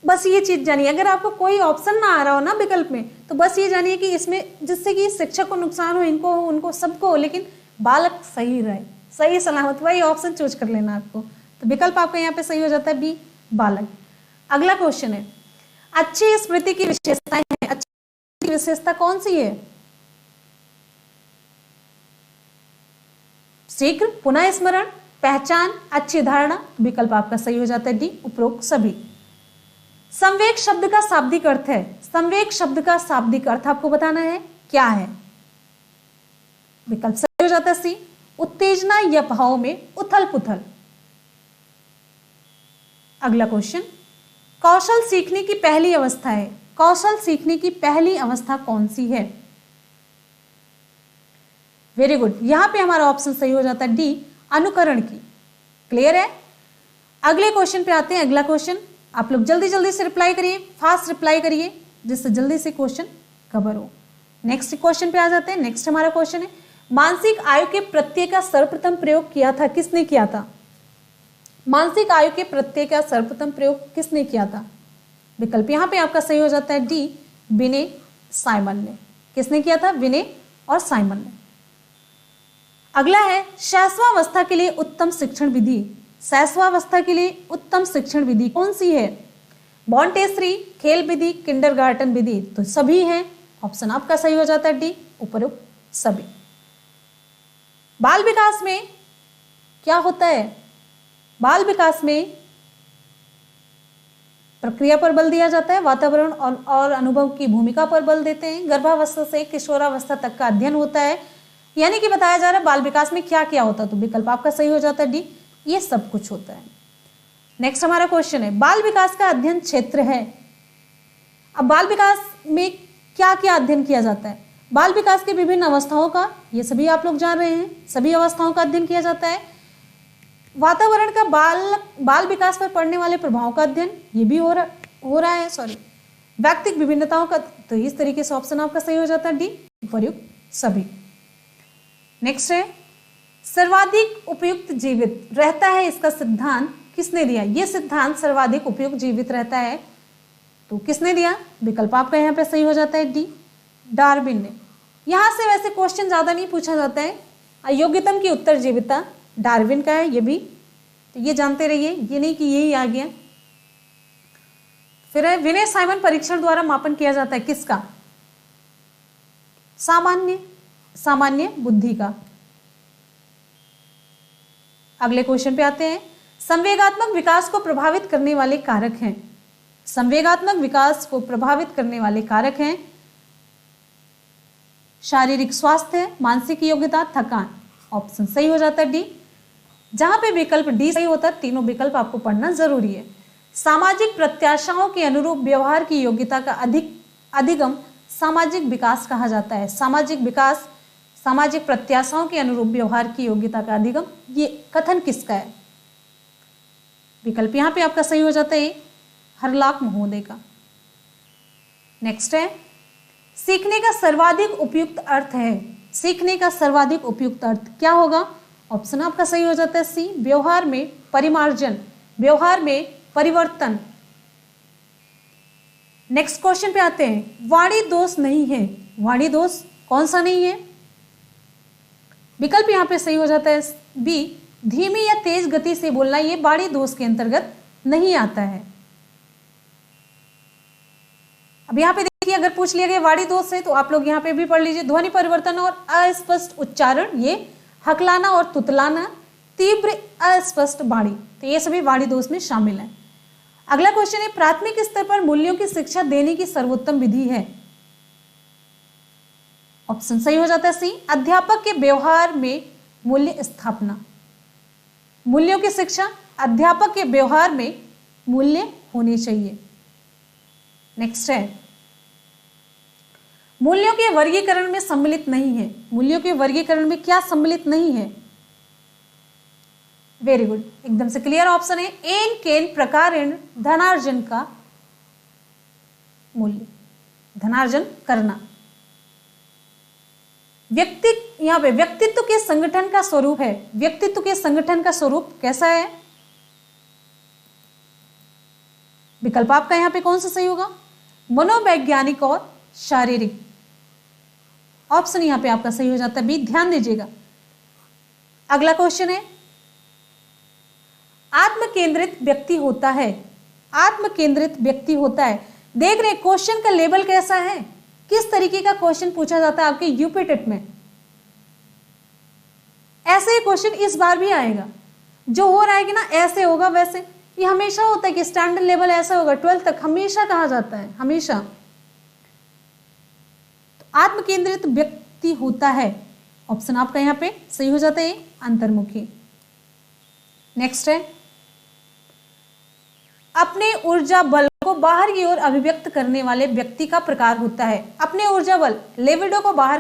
बस ये चीज जानिए, अगर आपको कोई ऑप्शन ना आ रहा हो ना विकल्प में, तो बस ये जानिए कि इसमें जिससे कि शिक्षक को नुकसान हो, इनको हो, उनको सबको हो, लेकिन बालक सही रहे, सही सलामत, वही ऑप्शन चूज कर लेना आपको। तो विकल्प आपका यहाँ पे सही हो जाता है बी, बालक। अगला क्वेश्चन है, अच्छी स्मृति की विशेषताएं हैं। अच्छी विशेषता कौन सी है? शीघ्र, पुनः स्मरण, पहचान, अच्छी धारणा। विकल्प आपका सही हो जाता है डी, उपरोक्त सभी। संवेग शब्द का शाब्दिक अर्थ है। संवेग शब्द का शाब्दिक अर्थ आपको बताना है क्या है? विकल्प सही हो जाता है सी, उत्तेजना या भाव में उथल पुथल। अगला क्वेश्चन, कौशल सीखने की पहली अवस्था है। कौशल सीखने की पहली अवस्था कौन सी है? वेरी गुड, यहां पे हमारा ऑप्शन सही हो जाता है डी, अनुकरण की। क्लियर है? अगले क्वेश्चन पे आते हैं। अगला क्वेश्चन आप लोग जल्दी जल्दी से रिप्लाई करिए, फास्ट रिप्लाई करिए, जिससे जल्दी से क्वेश्चन कवर हो। नेक्स्ट क्वेश्चन पे आ जाते हैं। नेक्स्ट हमारा क्वेश्चन है, मानसिक आयु के प्रत्यय का सर्वप्रथम प्रयोग किया था, किसने किया था? मानसिक आयु के प्रत्यय का सर्वप्रथम प्रयोग किसने किया था? विकल्प यहां पे आपका सही हो जाता है डी, विने साइमन ने। किसने किया था? विने और साइमन ने। अगला है, शैशवावस्था के लिए उत्तम शिक्षण विधि। शैशवावस्था के लिए उत्तम शिक्षण विधि कौन सी है? मॉन्टेसरी, खेल विधि, किंडरगार्टन विधि। तो सभी हैं, ऑप्शन आपका सही हो जाता है डी, उपरोक्त सभी। बाल विकास में क्या होता है? बाल विकास में प्रक्रिया पर बल दिया जाता है, वातावरण और अनुभव की भूमिका पर बल देते हैं। गर्भावस्था से किशोरावस्था तक का अध्ययन होता है, यानी कि बताया जा रहा है बाल विकास में क्या क्या होता है। तो विकल्प आपका सही हो जाता है डी, ये सब कुछ होता है। नेक्स्ट हमारा क्वेश्चन है, बाल विकास का अध्ययन क्षेत्र है। अब बाल विकास में क्या क्या अध्ययन किया जाता है? बाल विकास की विभिन्न अवस्थाओं का, ये सभी आप लोग जान रहे हैं, सभी अवस्थाओं का अध्ययन किया जाता है। वातावरण का बाल विकास पर पड़ने वाले प्रभावों का अध्ययन, ये भी हो रहा है। व्यक्तिगत विभिन्नताओं का, तो इस तरीके से ऑप्शन आपका सही हो जाता है डी, उपयुक्त सभी। नेक्स्ट है, सर्वाधिक उपयुक्त जीवित रहता है, इसका सिद्धांत किसने दिया? यह सिद्धांत सर्वाधिक उपयुक्त जीवित रहता है, तो किसने दिया? विकल्प आपका यहाँ पे सही हो जाता है डी, डार्विन ने। यहां से वैसे क्वेश्चन ज्यादा नहीं पूछा जाता है। अयोग्यतम की उत्तर जीविता डार्विन का है, ये भी, तो ये जानते रहिए, ये नहीं कि यही आ गया। फिर है, विनय साइमन परीक्षण द्वारा मापन किया जाता है किसका? सामान्य बुद्धि का। अगले क्वेश्चन पे आते हैं, संवेगात्मक विकास को प्रभावित करने वाले कारक हैं। संवेगात्मक विकास को प्रभावित करने वाले कारक हैं शारीरिक स्वास्थ्य, मानसिक योग्यता, थकान। ऑप्शन सही हो जाता है डी। जहां पे विकल्प डी सही होता है, तीनों विकल्प आपको पढ़ना जरूरी है। सामाजिक प्रत्याशाओं के अनुरूप व्यवहार की योग्यता का अधिगम सामाजिक विकास कहा जाता है। सामाजिक विकास सामाजिक प्रत्याशाओं के अनुरूप व्यवहार की योग्यता का अधिगम, ये कथन किसका है? विकल्प यहां पे आपका सही हो जाता है हरलाख महोदय का। नेक्स्ट है, सीखने का सर्वाधिक उपयुक्त अर्थ है। सीखने का सर्वाधिक उपयुक्त अर्थ क्या होगा? ऑप्शन आपका सही हो जाता है सी, व्यवहार में परिमार्जन, व्यवहार में परिवर्तन। नेक्स्ट क्वेश्चन पे आते हैं, वाणी दोष नहीं है। वाणी दोष कौन सा नहीं है? विकल्प यहां पे सही हो जाता है बी, धीमी या तेज गति से बोलना, ये वाणी दोष के अंतर्गत नहीं आता है। अब यहां पे देखिए, अगर पूछ लिया गया वाणी दोष है तो आप लोग यहां पे भी पढ़ लीजिए, ध्वनि परिवर्तन और अस्पष्ट उच्चारण, ये हकलाना और तुतलाना, तीव्र अस्पष्ट वाणी, तो ये सभी वाणी दोष में शामिल है। अगला क्वेश्चन है, प्राथमिक स्तर पर मूल्यों की शिक्षा देने की सर्वोत्तम विधि है। ऑप्शन सही हो जाता है सी, अध्यापक के व्यवहार में मूल्य स्थापना। मूल्यों की शिक्षा अध्यापक के व्यवहार में मूल्य होने चाहिए। नेक्स्ट है, मूल्यों के वर्गीकरण में सम्मिलित नहीं है। मूल्यों के वर्गीकरण में क्या सम्मिलित नहीं है? वेरी गुड, एकदम से क्लियर ऑप्शन है एन केन प्रकारेण धनार्जन का मूल्य, धनार्जन करना। यहां पे व्यक्तित्व के संगठन का स्वरूप है। व्यक्तित्व के संगठन का स्वरूप कैसा है? विकल्प आपका यहां पे कौन सा सही होगा? मनोवैज्ञानिक और शारीरिक। ऑप्शन यहां पे आपका सही हो जाता है बी, ध्यान दीजिएगा। अगला क्वेश्चन है, आत्म केंद्रित व्यक्ति होता है। आत्म केंद्रित व्यक्ति होता है। देख रहे क्वेश्चन का लेवल कैसा है, किस तरीके का क्वेश्चन पूछा जाता है आपके यूपी टेट में। ऐसे ही क्वेश्चन इस बार भी आएगा, जो हो रहा है कि ना ऐसे होगा वैसे, ये हमेशा होता है कि स्टैंडर्ड लेवल ऐसा होगा, 12th तक हमेशा कहा जाता है, हमेशा। तो आत्म केंद्रित व्यक्ति होता है, ऑप्शन आपका यहां पे सही हो जाता है अंतर्मुखी। नेक्स्ट है, अपने ऊर्जा बल को बाहर की ओर अभिव्यक्त करने वाले व्यक्ति का प्रकार होता है। अपने ऊर्जा बल लिबिडो को बाहर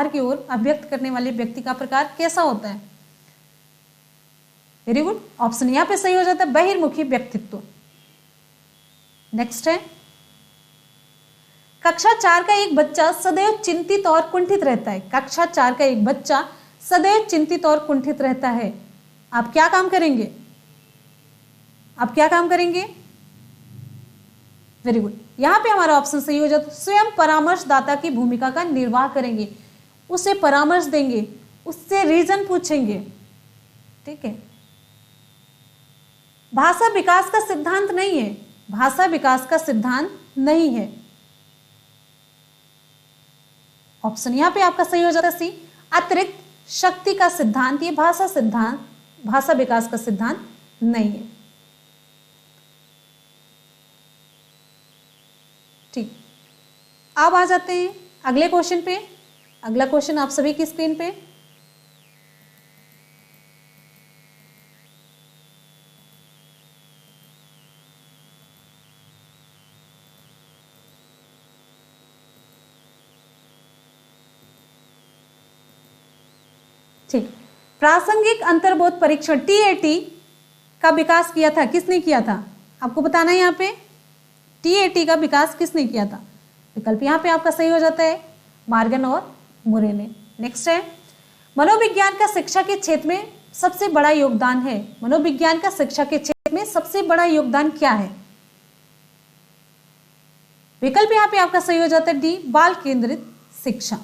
की ओर अभिव्यक्त करने वाले व्यक्ति का प्रकार कैसा होता है? वेरी गुड, ऑप्शन यहां पे सही हो जाता है बहिर्मुखी व्यक्तित्व। नेक्स्ट है, कक्षा 4 का एक बच्चा सदैव चिंतित और कुंठित रहता है। कक्षा 4 का एक बच्चा सदैव चिंतित और कुंठित रहता है। आप क्या काम करेंगे? आप क्या काम करेंगे? वेरी गुड, यहां पे हमारा ऑप्शन सही हो जाता है स्वयं परामर्शदाता की भूमिका का निर्वाह करेंगे। उसे परामर्श देंगे, उससे रीजन पूछेंगे। ठीक है, भाषा विकास का सिद्धांत नहीं है। भाषा विकास का सिद्धांत नहीं है। ऑप्शन यहां पे आपका सही हो जाता है सी, अतिरिक्त शक्ति का सिद्धांत, ये भाषा विकास का सिद्धांत नहीं है। ठीक, अब आ जाते हैं अगले क्वेश्चन पे। अगला क्वेश्चन आप सभी की स्क्रीन पे, ठीक, प्रासंगिक अंतर्बोध परीक्षण TAT का विकास किया था, किसने किया था? आपको बताना है यहाँ पे TAT का विकास किसने किया था? विकल्प यहाँ पे आपका सही हो जाता है मार्गन और मुरे ने। नेक्स्ट है, मनोविज्ञान का शिक्षा के क्षेत्र में सबसे बड़ा योगदान है। मनोविज्ञान का शिक्षा के क्षेत्र में सबसे बड़ा योगदान क्या है? विकल्प यहाँ पे आपका सही हो जाता है डी, बाल केंद्रित शिक्षा।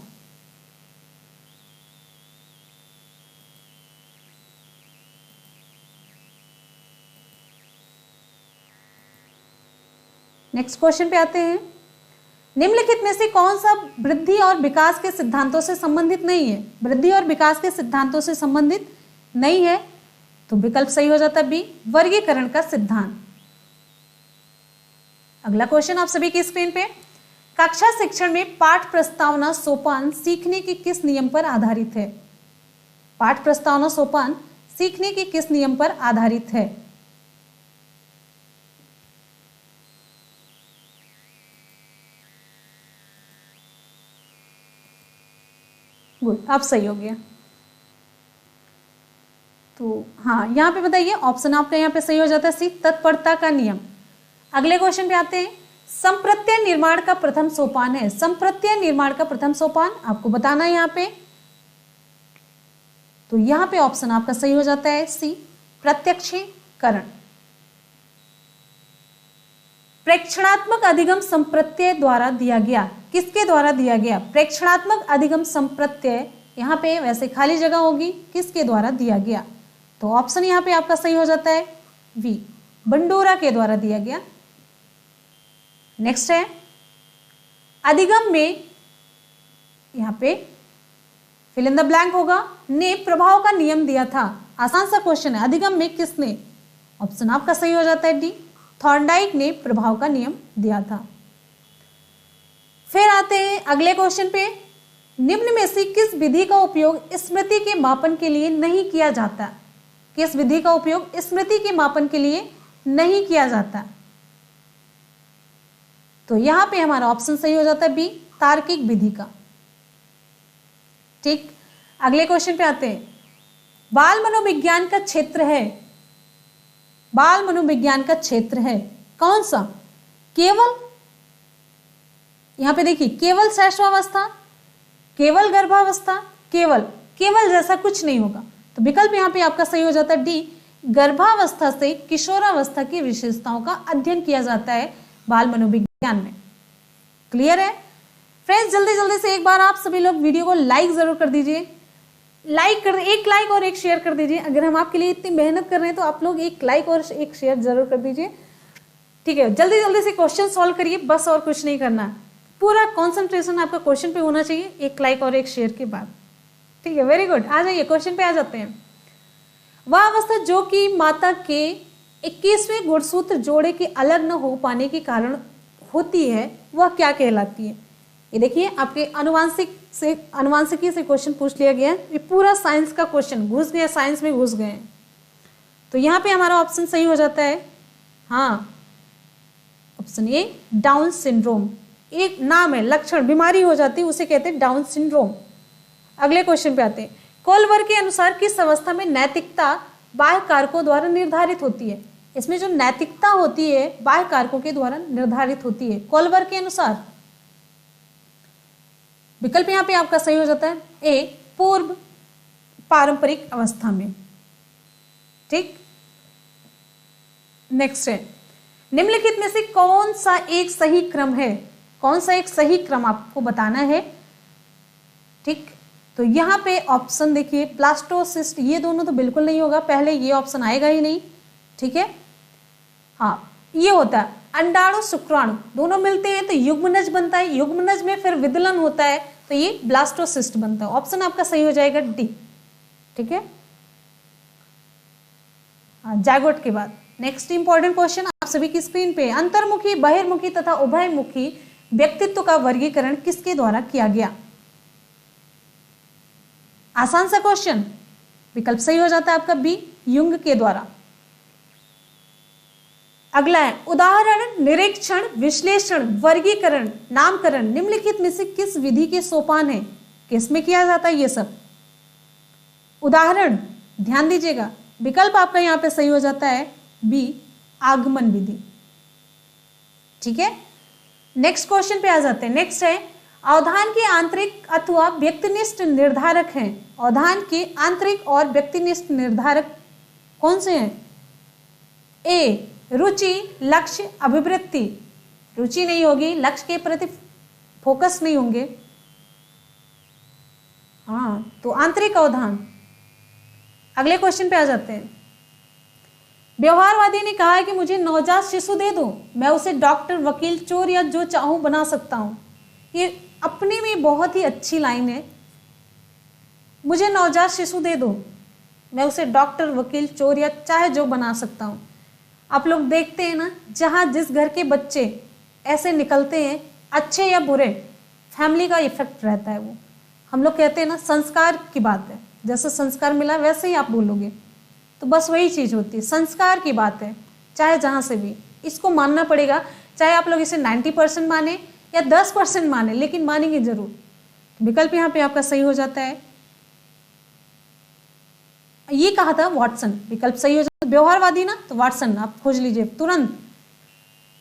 नेक्स्ट क्वेश्चन पे आते हैं, निम्नलिखित में से कौन सा वृद्धि और विकास के सिद्धांतों से संबंधित नहीं है? वृद्धि और विकास के सिद्धांतों से संबंधित नहीं है, तो विकल्प सही हो जाता है बी, वर्गीकरण का सिद्धांत। अगला क्वेश्चन आप सभी की स्क्रीन पे, कक्षा शिक्षण में पाठ प्रस्तावना सोपान सीखने के किस नियम पर आधारित है? पाठ प्रस्तावना सोपान सीखने के किस नियम पर आधारित है? गुड, आप सही हो गया। तो हाँ, यहाँ पे बताइए, ऑप्शन आपका यहाँ पे सही हो जाता है सी, तत्परता का नियम। अगले क्वेश्चन पे आते हैं, संप्रत्यय निर्माण का प्रथम सोपान है। संप्रत्यय निर्माण का प्रथम सोपान आपको बताना है यहाँ पे। तो यहाँ पे ऑप्शन आपका सही हो जाता है सी, प्रत्यक्षीकरण। प्रेक्षणात्मक अधिगम संप्रत्यय द्वारा दिया गया। किसके द्वारा दिया गया? प्रेक्षणात्मक अधिगम संप्रत्यय, यहाँ पे वैसे खाली जगह होगी, किसके द्वारा दिया गया? तो ऑप्शन यहाँ पे आपका सही हो जाता है वी, बंडोरा के द्वारा दिया गया। नेक्स्ट है, अधिगम में, यहाँ पे फिल इन द ब्लैंक होगा, ने प्रभाव का नियम दिया था। आसान सा क्वेश्चन है, अधिगम में किसने? ऑप्शन आपका सही हो जाता है डी, थॉर्नडाइक ने प्रभाव का नियम दिया था। फिर आते हैं अगले क्वेश्चन पे, निम्न में से किस विधि का उपयोग स्मृति के मापन के लिए नहीं किया जाता? किस विधि का उपयोग स्मृति के मापन के लिए नहीं किया जाता? तो यहां पे हमारा ऑप्शन सही हो जाता है बी, तार्किक विधि का। ठीक, अगले क्वेश्चन पे आते हैं, बाल मनोविज्ञान का क्षेत्र है, बाल मनोविज्ञान का क्षेत्र है कौन सा? केवल, यहां पे देखिए, केवल शैशवावस्था, केवल गर्भावस्था, केवल, केवल जैसा कुछ नहीं होगा। तो विकल्प यहां पे आपका सही हो जाता है डी, गर्भावस्था से किशोरावस्था की विशेषताओं का अध्ययन किया जाता है बाल मनोविज्ञान में। क्लियर है फ्रेंड्स? जल्दी जल्दी से एक बार आप सभी लोग वीडियो को लाइक जरूर कर दीजिए, लाइक कर, एक लाइक और एक शेयर कर दीजिए। अगर हम आपके लिए इतनी मेहनत कर रहे हैं तो आप लोग एक लाइक और एक शेयर जरूर कर दीजिए। ठीक है, जल्दी जल्दी से क्वेश्चन सॉल्व करिए, बस और कुछ नहीं करना, पूरा कॉन्सेंट्रेशन आपका क्वेश्चन पे होना चाहिए, एक लाइक और एक शेयर के बाद। ठीक है, वेरी गुड। आ जाइए, क्वेश्चन पे आ जाते हैं। वह अवस्था जो कि माता के 21वें गुणसूत्र जोड़े के अलग न हो पाने के कारण होती है, वह क्या कहलाती है? ये देखिए, आपके अनुवांशिकी से क्वेश्चन पूछ लिया गया है। ये पूरा साइंस का क्वेश्चन, घुस गया, साइंस में घुस गए। तो यहाँ पे हमारा ऑप्शन सही हो जाता है हाँ, ऑप्शन ए, डाउन सिंड्रोम। एक नाम है, लक्षण, बीमारी हो जाती है, उसे कहते हैं डाउन सिंड्रोम। अगले क्वेश्चन पे आते हैं, कोलबर के अनुसार किस अवस्था में नैतिकता बाह्य कारकों द्वारा निर्धारित होती है? इसमें जो नैतिकता होती है बाह्य कारकों के द्वारा निर्धारित होती है कोलबर के अनुसार। विकल्प यहाँ पे आपका सही हो जाता है ए, पूर्व पारंपरिक अवस्था में। ठीक, नेक्स्ट है, निम्नलिखित में से कौन सा एक सही क्रम है? कौन सा एक सही क्रम आपको बताना है। ठीक, तो यहाँ पे ऑप्शन देखिए, प्लास्टोसिस्ट, ये दोनों तो बिल्कुल नहीं होगा, पहले ये ऑप्शन आएगा ही नहीं। ठीक है, हाँ, ये होता है अंडाणु शुक्राणु, दोनों मिलते हैं तो युग्मनज बनता है, युग्मनज में फिर विदलन होता है तो ये ब्लास्टोसिस्ट बनता है। ऑप्शन आपका सही हो जाएगा डी। ठीक है, हाँ, जायगोट के बाद। नेक्स्ट इंपॉर्टेंट क्वेश्चन आप सभी की स्क्रीन पे, अंतर्मुखी, बहिर्मुखी तथा उभयमुखी व्यक्तित्व का वर्गीकरण किसके द्वारा किया गया? आसान सा क्वेश्चन, विकल्प सही हो जाता है आपका बी, युंग के द्वारा। अगला है, उदाहरण, निरीक्षण, विश्लेषण, वर्गीकरण, नामकरण निम्नलिखित में से किस विधि के सोपान है? किसमें किया जाता है ये सब? उदाहरण, ध्यान दीजिएगा, विकल्प आपका यहां पे सही हो जाता है बी, आगमन विधि। ठीक है, नेक्स्ट क्वेश्चन पे आ जाते हैं। नेक्स्ट है, अवधान के आंतरिक अथवा व्यक्तिनिष्ठ निर्धारक हैं। अवधान के आंतरिक और व्यक्तिनिष्ठ निर्धारक कौन से हैं? ए, रुचि, लक्ष्य, अभिवृत्ति। रुचि नहीं होगी, लक्ष्य के प्रति फोकस नहीं होंगे। हाँ, तो आंतरिक अवधान। अगले क्वेश्चन पे आ जाते हैं, व्यवहारवादी ने कहा है कि मुझे नवजात शिशु दे दो, मैं उसे डॉक्टर, वकील, चोर या जो चाहूं बना सकता हूं। ये अपने में बहुत ही अच्छी लाइन है, मुझे नवजात शिशु दे दो, मैं उसे डॉक्टर, वकील, चोर या चाहे जो बना सकता हूं। आप लोग देखते हैं ना, जहां जिस घर के बच्चे ऐसे निकलते हैं, अच्छे या बुरे, फैमिली का इफेक्ट रहता है वो। हम लोग कहते हैं ना, संस्कार की बात है, जैसे संस्कार मिला वैसे ही आप बोलोगे, तो बस वही चीज होती है, संस्कार की बात है, चाहे जहां से भी इसको मानना पड़ेगा। चाहे आप लोग इसे 90% माने या 10% माने, लेकिन मानेंगे जरूर। विकल्प यहाँ पे आपका सही हो जाता है। ये कहा था वाटसन, विकल्प सही हो जाता है। व्यवहारवादी ना, तो वाटसन आप खोज लीजिए तुरंत।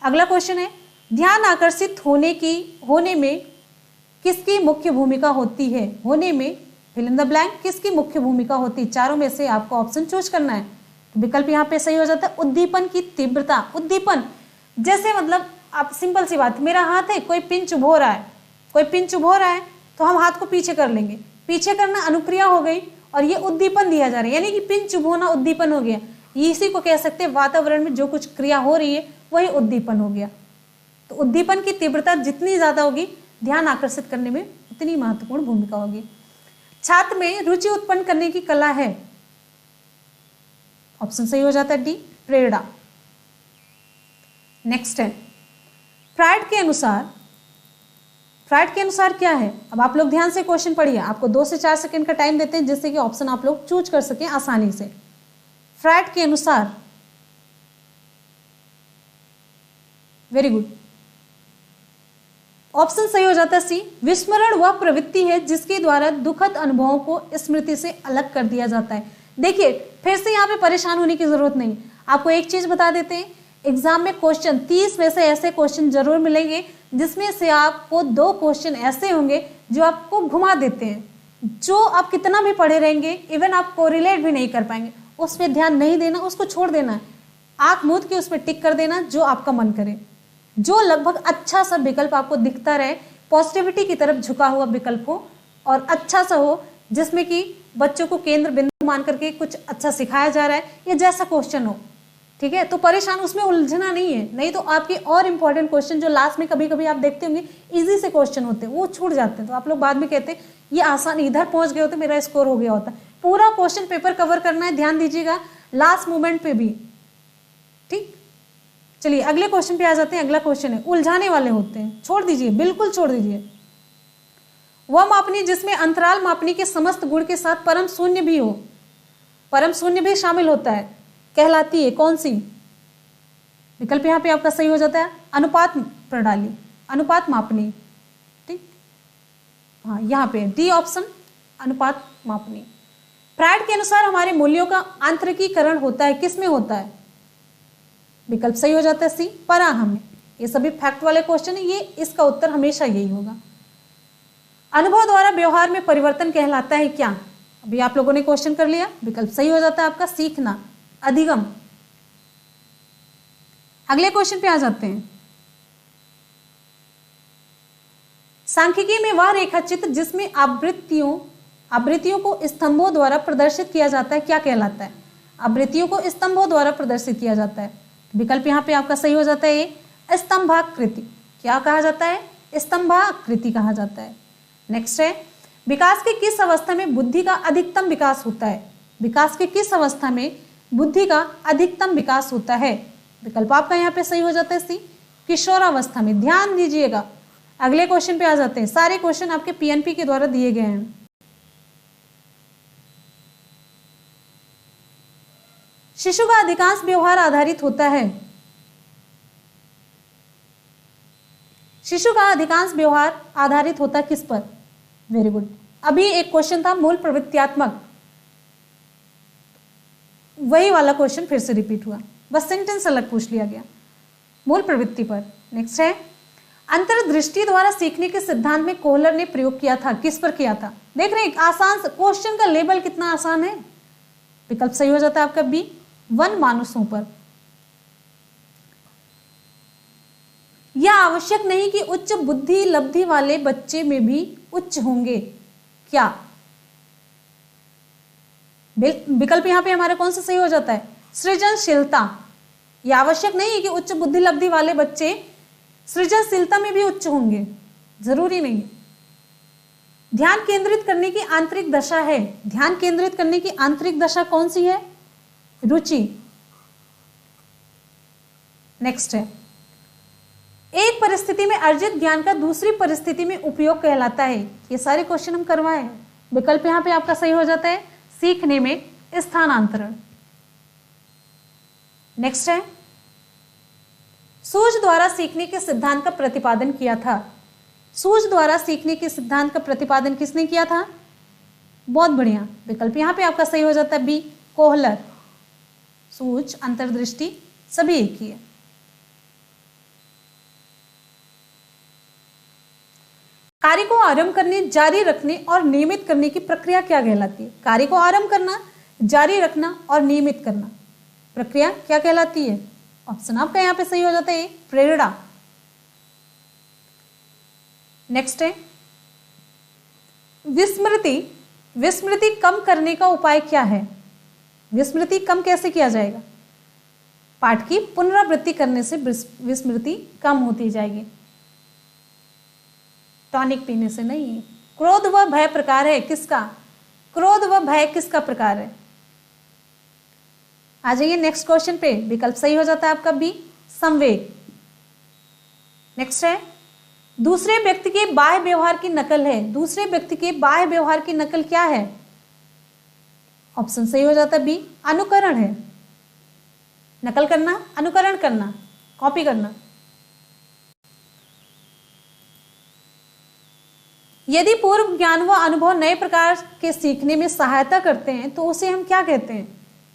अगला क्वेश्चन है, ध्यान आकर्षित होने में किसकी मुख्य भूमिका होती है? होने में फिल इन द ब्लैंक किसकी मुख्य भूमिका होती है? चारों में से आपको ऑप्शन चूज करना है। तो विकल्प यहाँ पे सही हो जाता है उद्दीपन की तीव्रता। उद्दीपन जैसे मतलब आप सिंपल सी बात, मेरा हाथ है, कोई पिन चुभ हो रहा है, कोई पिन चुभ हो रहा है तो हम हाथ को पीछे कर लेंगे, पीछे करना अनुक्रिया हो गई और ये उद्दीपन दिया जा रहा है, यानी कि पिन चुभ होना उद्दीपन हो गया। इसी को कह सकते हैं वातावरण में जो कुछ क्रिया हो रही है वही उद्दीपन हो गया। तो उद्दीपन की तीव्रता जितनी ज्यादा होगी ध्यान आकर्षित करने में उतनी महत्वपूर्ण भूमिका होगी। छात्र में रुचि उत्पन्न करने की कला है, ऑप्शन सही हो जाता है डी, प्रेरणा। नेक्स्ट है, फ्रायड के अनुसार क्या है? अब आप लोग ध्यान से क्वेश्चन पढ़िए, आपको 2 से 4 सेकंड का टाइम देते हैं जिससे कि ऑप्शन आप लोग चूज कर सकें आसानी से। फ्रायड के अनुसार, वेरी गुड, ऑप्शन सही हो जाता है सी, विस्मरण वह प्रवृत्ति है जिसके द्वारा दुखद अनुभवों को स्मृति से अलग कर दिया जाता है। देखिए फिर से यहाँ पे परेशान होने की जरूरत नहीं, आपको एक चीज बता देते हैं, एग्जाम में क्वेश्चन 30 में से ऐसे क्वेश्चन जरूर मिलेंगे जिसमें से आपको 2 क्वेश्चन ऐसे होंगे जो आपको घुमा देते हैं, जो आप कितना भी पढ़े रहेंगे इवन आप कोरिलेट भी नहीं कर पाएंगे। उस पर ध्यान नहीं देना, उसको छोड़ देना, आंख मूंद के उस पर टिक कर देना जो आपका मन करे, जो लगभग अच्छा सा विकल्प आपको दिखता रहे, पॉजिटिविटी की तरफ झुका हुआ विकल्प हो और अच्छा सा हो जिसमें कि बच्चों को केंद्र बिंदु मान करके कुछ अच्छा सिखाया जा रहा है, या जैसा क्वेश्चन हो, ठीक है। तो परेशान उसमें उलझना नहीं है, नहीं तो आपके और इंपॉर्टेंट क्वेश्चन जो लास्ट में कभी कभी आप देखते होंगे इजी से क्वेश्चन होते हैं वो छूट जाते हैं, तो आप लोग बाद में कहते हैं ये आसान, इधर पहुंच गए होते मेरा स्कोर हो गया होता। पूरा क्वेश्चन पेपर कवर करना है, ध्यान दीजिएगा लास्ट मोमेंट पे भी, ठीक। चलिए अगले क्वेश्चन पे आ जाते हैं। अगला क्वेश्चन है, उलझाने वाले होते हैं, छोड़ दीजिए, बिल्कुल छोड़ दीजिए। वह मापनी जिसमें अंतराल मापनी के समस्त गुण के साथ परम शून्य भी हो, परम शून्य भी शामिल होता है, कहलाती है कौन सी? विकल्प यहाँ पे आपका सही हो जाता है अनुपात प्रणाली, अनुपात मापनी, ठीक। हाँ यहाँ पे डी ऑप्शन, अनुपात मापनी। फ्रायड के अनुसार हमारे मूल्यों का आंतरिकीकरण होता है, किसमें होता है? विकल्प सही हो जाता है सी, पराहम में। ये सभी फैक्ट वाले क्वेश्चन है, ये इसका उत्तर हमेशा यही होगा। अनुभव द्वारा व्यवहार में परिवर्तन कहलाता है क्या? अभी आप लोगों ने क्वेश्चन कर लिया, विकल्प सही हो जाता है आपका सीखना, अधिगम। अगले क्वेश्चन पे आ जाते हैं। सांख्यिकी में वह रेखा चित्र जिसमें आवृत्तियों को स्तंभों द्वारा प्रदर्शित किया जाता है क्या कहलाता है? आवृत्तियों को स्तंभों द्वारा प्रदर्शित किया जाता है। विकल्प यहाँ पे आपका सही हो जाता है स्तंभाकृति। क्या कहा जाता है? स्तंभाकृति कहा जाता है। नेक्स्ट है, विकास के किस अवस्था में बुद्धि का अधिकतम विकास होता है? विकास के किस अवस्था में बुद्धि का अधिकतम विकास होता है? विकल्प आपका यहाँ पे सही हो जाता है सी, किशोरावस्था में। ध्यान दीजिएगा, अगले क्वेश्चन पे आ जाते हैं। सारे क्वेश्चन आपके पीएनपी के द्वारा दिए गए हैं। शिशु का अधिकांश व्यवहार आधारित होता है, शिशु का अधिकांश व्यवहार आधारित होता है किस पर? Very good. अभी एक क्वेश्चन था मूल प्रवृत्त्यात्मक, वही वाला क्वेश्चन फिर से रिपीट हुआ, बस सेंटेंस अलग पूछ लिया गया मूल प्रवृत्ति पर। नेक्स्ट है, अंतर्दृष्टि द्वारा सीखने के सिद्धांत में कोहलर ने प्रयोग किया था, किस पर किया था? देख रहे हैं आसान क्वेश्चन का लेवल कितना आसान है। विकल्प सही हो जाता है आपका बी, वन मानुषों पर। यह आवश्यक नहीं कि उच्च बुद्धि लब्धि वाले बच्चे में भी उच्च होंगे क्या? विकल्प यहां पे हमारा कौन सा सही हो जाता है? सृजनशीलता। यह आवश्यक नहीं है कि उच्च बुद्धि लब्धि वाले बच्चे सृजनशीलता में भी उच्च होंगे, जरूरी नहीं। ध्यान केंद्रित करने की आंतरिक दशा है, ध्यान केंद्रित करने की आंतरिक दशा कौन सी है? रुचि। नेक्स्ट है, एक परिस्थिति में अर्जित ज्ञान का दूसरी परिस्थिति में उपयोग कहलाता है। ये सारे क्वेश्चन हम करवाए हैं। विकल्प यहां पे आपका सही हो जाता है सीखने में स्थानांतरण। नेक्स्ट है, सूझ द्वारा सीखने के सिद्धांत का प्रतिपादन किया था। सूझ द्वारा सीखने के सिद्धांत का प्रतिपादन किसने किया था? बहुत बढ़िया, विकल्प यहाँ पे आपका सही हो जाता है बी, कोहलर। सूझ, अंतर्दृष्टि सभी एक ही है। कार्य को आरंभ करने, जारी रखने और नियमित करने की प्रक्रिया क्या कहलाती है? कार्य को आरंभ करना, जारी रखना और नियमित करना, प्रक्रिया क्या कहलाती है? ऑप्शन आपका यहाँ पे सही हो जाता है प्रेरणा। नेक्स्ट है विस्मृति। विस्मृति कम करने का उपाय क्या है? विस्मृति कम कैसे किया जाएगा? पाठ की पुनरावृत्ति करने से विस्मृति कम होती जाएगी, टॉनिक पीने से नहीं। क्रोध व भय प्रकार है किसका? क्रोध व भय किसका प्रकार है? आ जाइए नेक्स्ट क्वेश्चन पे, विकल्प सही हो जाता है आपका बी, संवेग। नेक्स्ट है दूसरे व्यक्ति के बाह्य व्यवहार की नकल है। दूसरे व्यक्ति के बाह्य व्यवहार की नकल क्या है? ऑप्शन सही हो जाता है बी, अनुकरण है। नकल करना, अनुकरण करना, कॉपी करना। यदि पूर्व ज्ञान व अनुभव नए प्रकार के सीखने में सहायता करते हैं तो उसे हम क्या कहते हैं?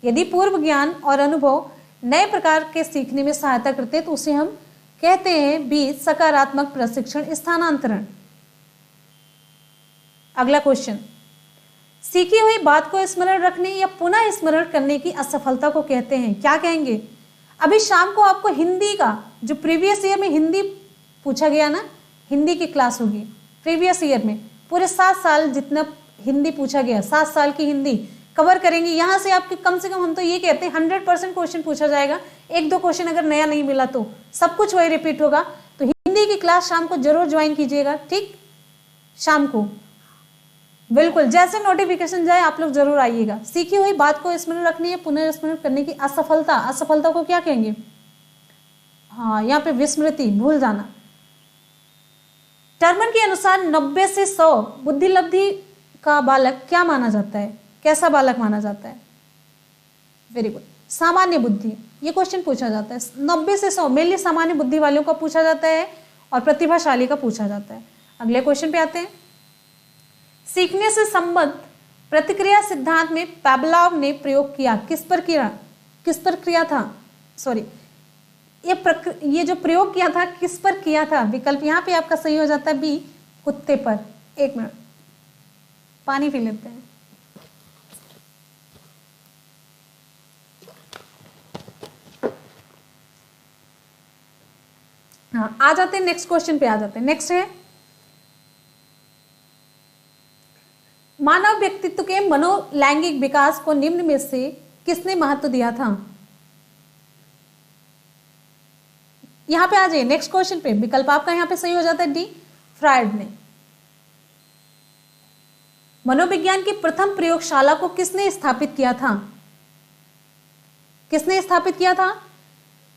यदि पूर्व ज्ञान और अनुभव नए प्रकार के सीखने में सहायता करते हैं तो उसे हम कहते हैं बी, सकारात्मक प्रशिक्षण स्थानांतरण। अगला क्वेश्चन, सीखी हुई बात को स्मरण रखने या पुनः स्मरण करने की असफलता को कहते हैं, क्या कहेंगे? अभी शाम को आपको हिंदी का जो प्रीवियस ईयर में हिंदी पूछा गया ना, हिंदी की क्लास होगी प्रीवियस ईयर में, पूरे 7 साल जितना हिंदी पूछा गया, 7 साल की हिंदी कवर करेंगे। यहाँ से आपके कम से कम हम तो ये कहते हैं 100% क्वेश्चन पूछा जाएगा। 1-2 क्वेश्चन अगर नया नहीं मिला तो सब कुछ वही रिपीट होगा। तो हिंदी की क्लास शाम को जरूर ज्वाइन कीजिएगा, ठीक? शाम को बिल्कुल जैसे नोटिफिकेशन जाए आप लोग जरूर आइएगा। सीखी हुई बात को स्मरण रखने या पुनर्स्मरण करने की असफलता, असफलता को क्या कहेंगे? हाँ, यहाँ पे विस्मृति, भूल जाना। टर्मन के अनुसार 90 से 100 बुद्धि लब्धि का बालक क्या माना जाता है? कैसा बालक माना जाता है? वेरी गुड, सामान्य बुद्धि। ये क्वेश्चन पूछा जाता है 90 से 100 मेनली सामान्य बुद्धि वालों का पूछा जाता है और प्रतिभाशाली का पूछा जाता है। अगले क्वेश्चन पे आते हैं। सीखने से संबद्ध प्रतिक्रिया सिद्धांत में पावलोव ने प्रयोग किया, किस पर किया था? सॉरी, ये जो प्रयोग किया था किस पर किया था? विकल्प यहाँ पे आपका सही हो जाता है बी, कुत्ते पर। 1 मिनट पानी पी लेते हैं। हाँ, आ जाते हैं नेक्स्ट क्वेश्चन पे, आ जाते हैं। नेक्स्ट है मानव व्यक्तित्व के मनोलैंगिक विकास को निम्न में से किसने महत्व दिया था? यहां पे आ जाइए नेक्स्ट क्वेश्चन पे, विकल्प आपका यहां पे सही हो जाता है डी, फ्रायड ने। मनोविज्ञान की प्रथम प्रयोगशाला को किसने स्थापित किया था? किसने स्थापित किया था?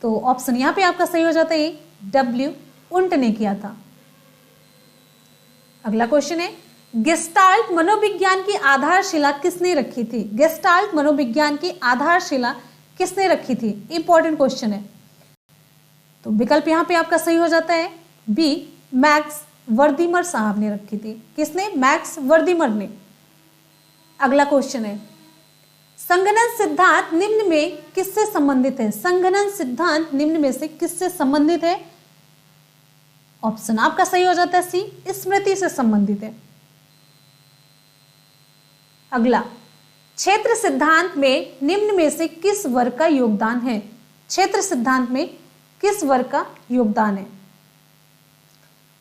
तो ऑप्शन यहां पे आपका सही हो जाता है डब्ल्यू, उंट ने किया था। अगला क्वेश्चन है गेस्टाल्ट मनोविज्ञान की आधारशिला किसने रखी थी? गेस्टाल्ट मनोविज्ञान की आधारशिला किसने रखी थी? इंपॉर्टेंट क्वेश्चन है। तो विकल्प यहां पे आपका सही हो जाता है बी, मैक्स वर्दीमर साहब ने रखी थी। किसने? मैक्स वर्दीमर ने। अगला क्वेश्चन है संगणन सिद्धांत निम्न में किससे संबंधित है? संगणन सिद्धांत निम्न में से किससे संबंधित है? ऑप्शन आपका सही हो जाता है सी, स्मृति से संबंधित है। अगला, क्षेत्र सिद्धांत में निम्न में से किस वर्ग का योगदान है? क्षेत्र सिद्धांत में किस वर्ग का योगदान है?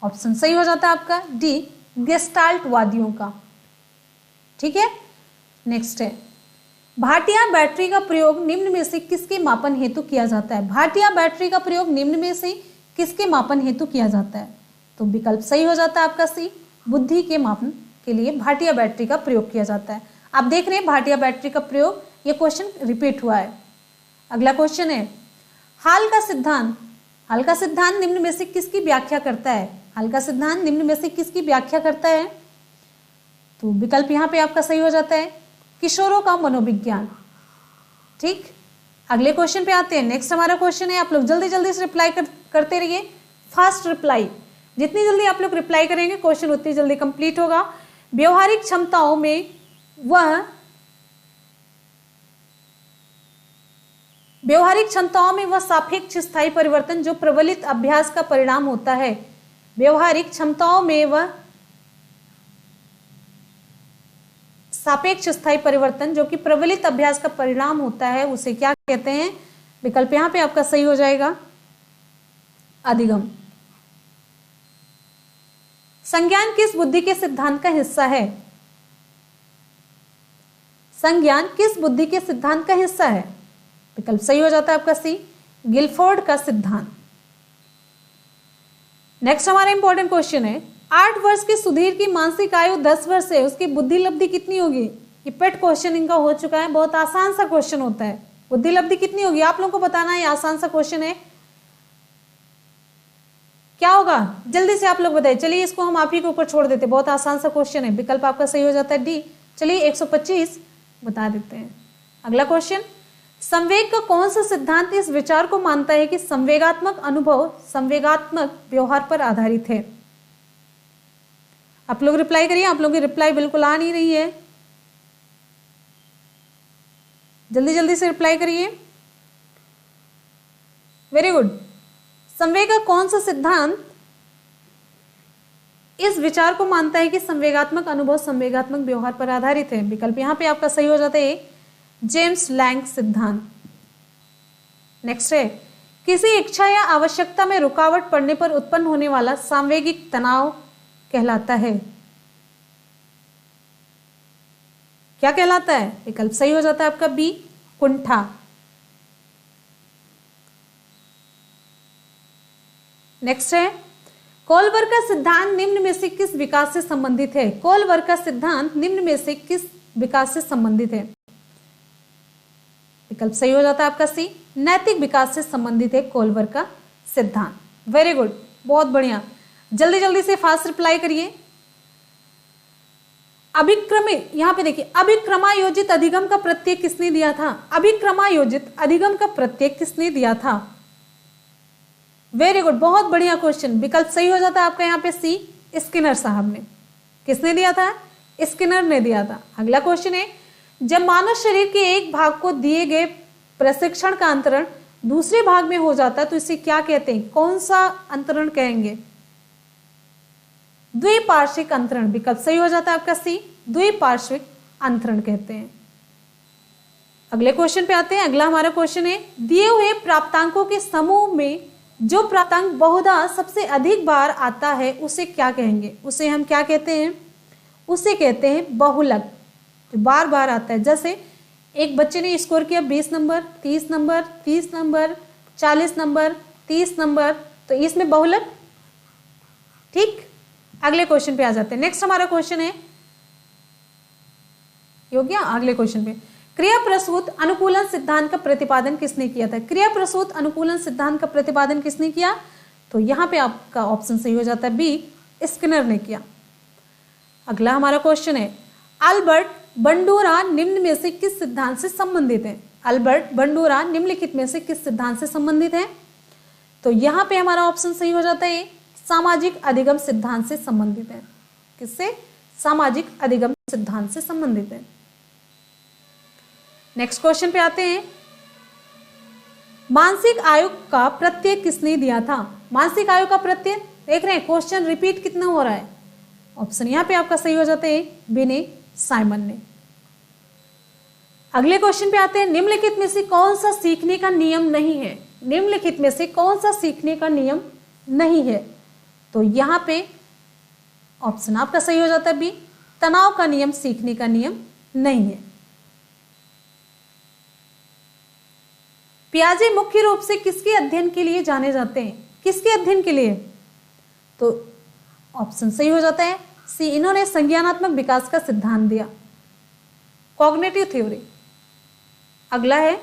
ऑप्शन सही हो जाता है आपका डी, गेस्टाल्ट वादियों का। ठीक है, नेक्स्ट है भाटिया बैटरी का प्रयोग निम्न में से किसके मापन हेतु किया जाता है? भाटिया बैटरी का प्रयोग निम्न में से किसके मापन हेतु किया जाता है? तो विकल्प सही हो जाता है आपका सी, बुद्धि के मापन के लिए भाटिया बैटरी का प्रयोग किया जाता है। आप देख रहे हैं भाटिया बैटरी का प्रयोग, ये क्वेश्चन रिपीट हुआ है। अगला क्वेश्चन है हाल का सिद्धांत। हाल का सिद्धांत निम्न में से किसकी व्याख्या करता है? हाल का सिद्धांत निम्न में से किसकी व्याख्या करता है? तो विकल्प यहाँ पे आपका सही हो जाता है किशोरों का मनोविज्ञान। ठीक, अगले क्वेश्चन पे आते हैं। नेक्स्ट हमारा क्वेश्चन है, आप लोग जल्दी जल्दी से रिप्लाई करते रहिए, फास्ट रिप्लाई। जितनी जल्दी आप लोग रिप्लाई करेंगे क्वेश्चन उतनी जल्दी कंप्लीट होगा। व्यवहारिक क्षमताओं में वह सापेक्ष स्थायी परिवर्तन जो प्रबलित अभ्यास का परिणाम होता है। व्यवहारिक क्षमताओं में वह सापेक्ष स्थायी परिवर्तन जो कि प्रबलित अभ्यास का परिणाम होता है उसे क्या कहते हैं? विकल्प यहां पे आपका सही हो जाएगा अधिगम। संज्ञान किस बुद्धि के सिद्धांत का हिस्सा है? संज्ञान किस बुद्धि के सिद्धांत का हिस्सा है? विकल्प सही हो जाता है आपका सी, गिलफोर्ड का सिद्धांत। नेक्स्ट हमारा इंपॉर्टेंट क्वेश्चन है, 8 वर्ष के सुधीर की मानसिक आयु 10 वर्ष है, उसकी बुद्धि लब्धि कितनी होगी? ये पेट क्वेश्चन इनका हो चुका है, बहुत आसान सा क्वेश्चन होता है। बुद्धि लब्धि कितनी होगी आप लोगों को बताना है, आसान सा क्वेश्चन है। क्या होगा जल्दी से आप लोग बताइए। चलिए इसको हम आप ही के ऊपर छोड़ देते, बहुत आसान सा क्वेश्चन है। विकल्प आपका सही हो जाता है डी। चलिए 125 बता देते हैं। अगला क्वेश्चन, संवेग का कौन सा सिद्धांत इस विचार को मानता है कि संवेगात्मक अनुभव संवेगात्मक व्यवहार पर आधारित है? आप लोग रिप्लाई करिए, आप लोगों की रिप्लाई बिल्कुल आ नहीं रही है, जल्दी जल्दी से रिप्लाई करिए। Very good. संवेग का कौन सा सिद्धांत इस विचार को मानता है कि संवेगात्मक अनुभव संवेगात्मक व्यवहार पर आधारित है? विकल्प यहां पे आपका सही हो जाता है जेम्स लैंग सिद्धांत। नेक्स्ट है, किसी इच्छा या आवश्यकता में रुकावट पड़ने पर उत्पन्न होने वाला सांवेगिक तनाव कहलाता है? क्या कहलाता है? विकल्प सही हो जाता है आपका बी, कुंठा। नेक्स्ट है, कोलबर का सिद्धांत निम्न में से किस विकास से संबंधित है? कोलबर का सिद्धांत निम्न में से किस विकास से संबंधित है? विकल्प सही हो जाता है आपका सी, नैतिक विकास से संबंधित है कोलबर का सिद्धांत। वेरी गुड, बहुत बढ़िया, जल्दी जल्दी से फास्ट रिप्लाई करिए। अभिक्रमित, यहां पे देखिए, अभिक्रमायोजित अधिगम का प्रत्यय किसने दिया था? अभिक्रमायोजित अधिगम का प्रत्यय किसने दिया था? वेरी गुड, बहुत बढ़िया क्वेश्चन। विकल्प सही हो जाता है आपका यहाँ पे सी, स्किनर साहब ने। किसने दिया था? स्किनर ने दिया था। अगला क्वेश्चन है, जब मानव शरीर के एक भाग को दिए गए प्रशिक्षण का अंतरण दूसरे भाग में हो जाता है तो इसे क्या कहते हैं? कौन सा अंतरण कहेंगे? द्विपार्श्विक अंतरण। विकल्प सही हो जाता है आपका सी, द्विपार्श्विक अंतरण कहते हैं। अगले क्वेश्चन पे आते हैं। अगला हमारा क्वेश्चन है, दिए हुए प्राप्तांकों के समूह में जो प्राप्तांक बहुधा सबसे अधिक बार आता है उसे क्या कहेंगे? उसे हम क्या कहते हैं? उसे कहते हैं बहुलक, जो बार बार आता है। जैसे एक बच्चे ने स्कोर किया 20 number, 30 number, 30 number, 40 number, 30 number, तो इसमें बहुलक। ठीक, अगले क्वेश्चन पे आ जाते हैं। नेक्स्ट हमारा क्वेश्चन है, हो गया अगले क्वेश्चन पे, क्रिया प्रसूत अनुकूलन सिद्धांत का प्रतिपादन किसने किया था? क्रिया प्रसूत अनुकूलन सिद्धांत का प्रतिपादन किसने किया? तो यहां पे आपका ऑप्शन सही हो जाता है बी, स्किनर ने किया। अगला हमारा क्वेश्चन है, अल्बर्ट बंडूरा निम्न में से किस सिद्धांत से संबंधित है? अल्बर्ट बंडूरा निम्नलिखित में से किस सिद्धांत से संबंधित है? तो यहां पे हमारा ऑप्शन सही हो जाता है सामाजिक अधिगम सिद्धांत से संबंधित है। किससे? सामाजिक अधिगम सिद्धांत से संबंधित है। नेक्स्ट क्वेश्चन पे आते हैं, मानसिक आयु का प्रत्यय किसने दिया था? मानसिक आयु का प्रत्यय देख रहे हैं, क्वेश्चन रिपीट कितना हो रहा है। ऑप्शन यहां पे आपका सही हो जाता है बिने साइमन ने। अगले क्वेश्चन पे आते हैं, निम्नलिखित में से कौन सा सीखने का नियम नहीं है? निम्नलिखित में से कौन सा सीखने का नियम नहीं है? तो यहां पे ऑप्शन आपका सही हो जाता है बी, तनाव का नियम सीखने का नियम नहीं है। पियाजे मुख्य रूप से किसके अध्ययन के लिए जाने जाते हैं? किसके अध्ययन के लिए? तो ऑप्शन सही हो जाता है सी, इन्होंने संज्ञानात्मक विकास का सिद्धांत दिया, कॉग्निटिव थ्योरी। अगला है,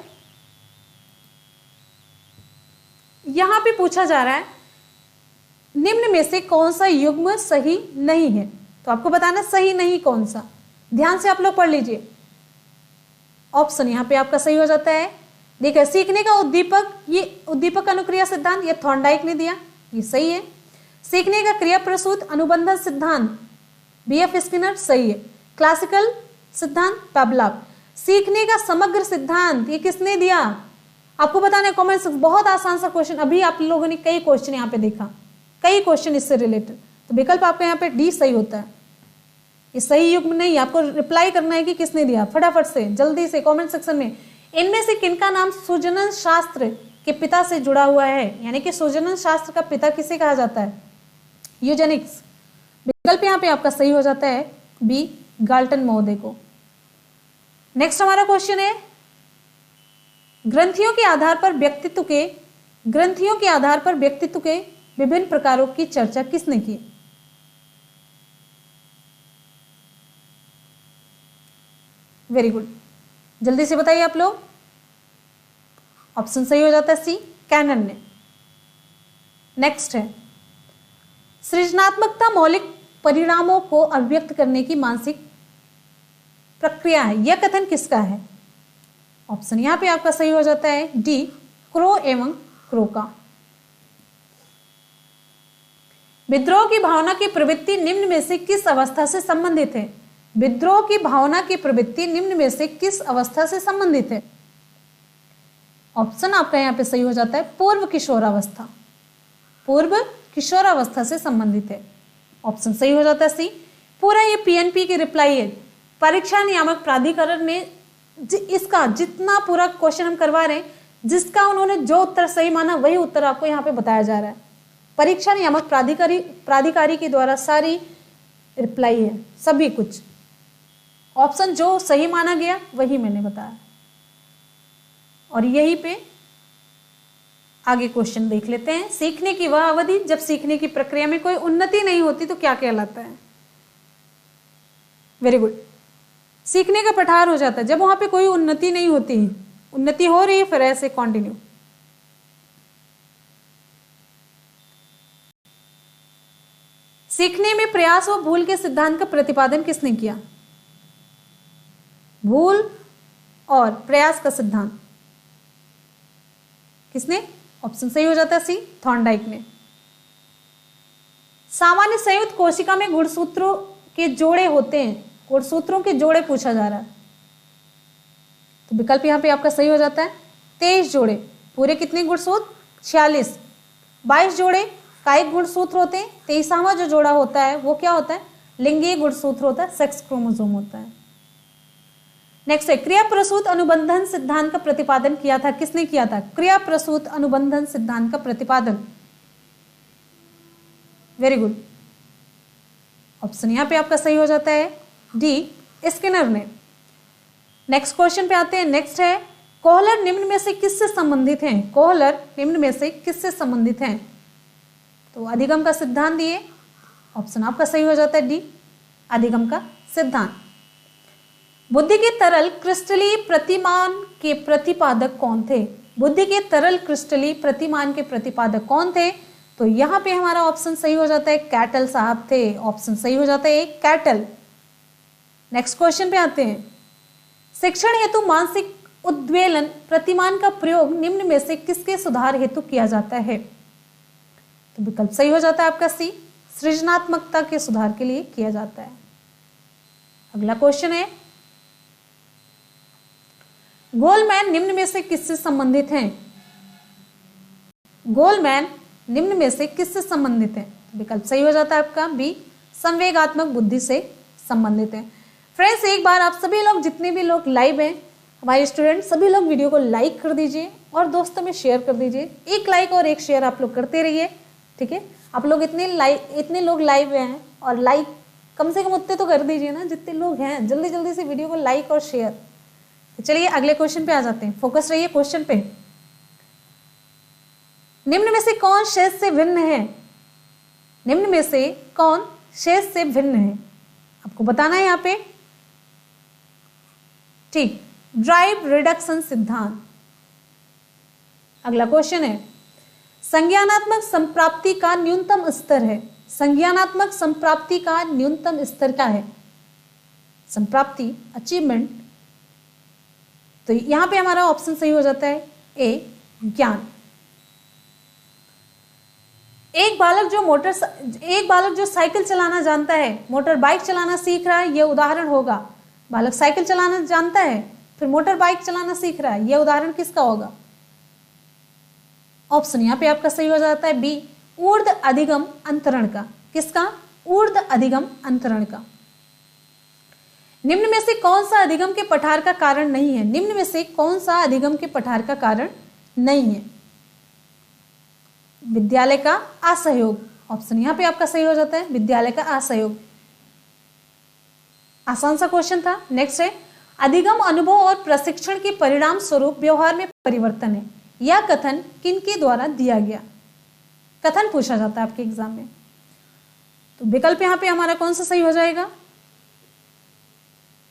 यहां पे पूछा जा रहा है निम्न में से कौन सा युग्म सही नहीं है? तो आपको बताना सही नहीं कौन सा, ध्यान से आप लोग पढ़ लीजिए। ऑप्शन यहां पे आपका सही हो जाता है, देखिए सीखने का उद्दीपक, ये उद्दीपक अनुक्रिया सिद्धांत, ये थॉर्नडाइक ने दिया, ये सही है। सीखने का क्रिया प्रसूत अनुबंधन सिद्धांत बीएफ स्किनर, सही है। क्लासिकल सिद्धांत पावलोव। सीखने का समग्र सिद्धांत ये किसने दिया? आपको बताना है कमेंट्स। बहुत आसान सा क्वेश्चन, अभी आप लोगों ने कई क्वेश्चन यहाँ पे देखा, कई क्वेश्चन इससे रिलेटेड। तो विकल्प आपका यहाँ पे डी सही होता है। ये सही युग्म नहीं, आपको रिप्लाई करना है कि किसने दिया, फटाफट से जल्दी से कमेंट सेक्शन में। इनमें से किनका नाम सुजनन शास्त्र के पिता से जुड़ा हुआ है? यानी कि सुजनन शास्त्र का पिता किसे कहा जाता है? यूजेनिक्स। विकल्प यहाँ पे आपका सही हो जाता है बी, गाल्टन महोदय को। नेक्स्ट हमारा क्वेश्चन है, ग्रंथियों के आधार पर व्यक्तित्व के विभिन्न प्रकारों की चर्चा किसने की? वेरी गुड, जल्दी से बताइए आप लोग। ऑप्शन सही हो जाता है सी, कैनन ने। नेक्स्ट है, सृजनात्मकता मौलिक परिणामों को अभिव्यक्त करने की मानसिक प्रक्रिया है, यह कथन किसका है? ऑप्शन यहां पे आपका सही हो जाता है डी, क्रो एवं क्रो का। विद्रोह की भावना की प्रवृत्ति निम्न में से किस अवस्था से संबंधित है? विद्रोह की भावना की प्रवृत्ति निम्न में से किस अवस्था से संबंधित है? ऑप्शन आपका यहाँ पे सही हो जाता है पूर्व किशोरावस्था, पूर्व किशोरावस्था से संबंधित है। ऑप्शन सही हो जाता है सी। पूरा ये पीएनपी की रिप्लाई है। परीक्षा नियामक प्राधिकरण ने इसका जितना पूरा क्वेश्चन हम करवा रहे हैं, जिसका उन्होंने जो उत्तर सही माना वही उत्तर आपको यहाँ पे बताया जा रहा है। परीक्षा नियामक प्राधिकारी के द्वारा सारी रिप्लाई है, सभी कुछ। ऑप्शन जो सही माना गया वही मैंने बताया। और यहीं पे आगे क्वेश्चन देख लेते हैं। सीखने की वह अवधि जब सीखने की प्रक्रिया में कोई उन्नति नहीं होती तो क्या कहलाता है? वेरी गुड, सीखने का पठार हो जाता है जब वहां पे कोई उन्नति नहीं होती है। उन्नति हो रही है फिर ऐसे कंटिन्यू। सीखने में प्रयास व भूल के सिद्धांत का प्रतिपादन किसने किया? भूल और प्रयास का सिद्धांत किसने? ऑप्शन सही हो जाता है सी, थॉर्नडाइक ने। सामान्य संयुक्त कोशिका में गुणसूत्रों के जोड़े होते हैं, गुणसूत्रों के जोड़े पूछा जा रहा है। तो विकल्प यहां पे आपका सही हो जाता है 23 जोड़े। पूरे कितने गुणसूत्र? 46। 22 जोड़े कायिक गुणसूत्र होते हैं। 23वां जो जोड़ा होता है वो क्या होता है? लिंगीय गुणसूत्र होता है, सेक्स क्रोमोसोम होता है। नेक्स्ट है, क्रिया प्रसूत अनुबंधन सिद्धांत का प्रतिपादन किया था, किसने किया था? क्रिया प्रसूत अनुबंधन सिद्धांत का प्रतिपादन। वेरी गुड, ऑप्शन यहां पे आपका सही हो जाता है डी, स्किनर ने। नेक्स्ट क्वेश्चन पे आते हैं। नेक्स्ट है, कोहलर निम्न में से किससे संबंधित हैं? कोहलर निम्न में से किससे संबंधित हैं? तो अधिगम का सिद्धांत दिए। ऑप्शन आपका सही हो जाता है डी, अधिगम का सिद्धांत। बुद्धि के तरल क्रिस्टलीय प्रतिमान के प्रतिपादक कौन थे? बुद्धि के तरल क्रिस्टलीय प्रतिमान के प्रतिपादक कौन थे? तो यहां पे हमारा ऑप्शन सही हो जाता है कैटल साहब थे। ऑप्शन सही हो जाता है कैटल। नेक्स्ट क्वेश्चन पे आते हैं। शिक्षण हेतु मानसिक उद्वेलन प्रतिमान का प्रयोग निम्न में से किसके सुधार हेतु किया जाता है? तो विकल्प सही हो जाता है आपका सी, सृजनात्मकता के सुधार के लिए किया जाता है। अगला क्वेश्चन है, गोलमैन निम्न में से किससे संबंधित हैं? गोलमैन निम्न में से किससे संबंधित है? विकल्प सही हो जाता है आपका बी, संवेगात्मक बुद्धि से संबंधित है। फ्रेंड्स, एक बार आप सभी लोग, जितने भी लोग लाइव हैं हमारे स्टूडेंट, सभी लोग वीडियो को लाइक कर दीजिए और दोस्तों में शेयर कर दीजिए। एक लाइक और एक शेयर आप लोग करते रहिए, ठीक है? आप लोग इतने लोग लाइव हैं और लाइक कम से कम उतने तो कर दीजिए ना, जितने लोग हैं। जल्दी जल्दी से वीडियो को लाइक और शेयर। चलिए अगले क्वेश्चन पे आ जाते हैं। फोकस रहिए क्वेश्चन पे। निम्न में से कौन शेष से भिन्न है? निम्न में से कौन शेष से भिन्न है? आपको बताना है यहाँ पे, ठीक, ड्राइव रिडक्शन सिद्धांत। अगला क्वेश्चन है, संज्ञानात्मक संप्राप्ति का न्यूनतम स्तर है। संज्ञानात्मक संप्राप्ति का न्यूनतम स्तर क्या है? संप्राप्ति, अचीवमेंट। तो यहां पे हमारा ऑप्शन सही हो जाता है ए, ज्ञान। एक बालक जो साइकिल चलाना जानता है, मोटर बाइक चलाना सीख रहा है, यह उदाहरण होगा। बालक साइकिल चलाना जानता है, फिर मोटर बाइक चलाना सीख रहा है, यह उदाहरण किसका होगा? ऑप्शन यहाँ पे आपका सही हो जाता है बी, ऊर्ध्व अधिगम अंतरण का। किसका? ऊर्ध्व अधिगम अंतरण का। निम्न में से कौन सा अधिगम के पठार का कारण नहीं है? निम्न में से कौन सा अधिगम के पठार का कारण नहीं है? विद्यालय का असहयोग। ऑप्शन यहां पे आपका सही हो जाता है विद्यालय का असहयोग। आसान सा क्वेश्चन था। नेक्स्ट है, अधिगम अनुभव और प्रशिक्षण के परिणाम स्वरूप व्यवहार में परिवर्तन है। यह कथन किनके द्वारा दिया गया? कथन पूछा जाता है आपके एग्जाम में। तो विकल्प यहां पे हमारा कौन सा सही हो जाएगा?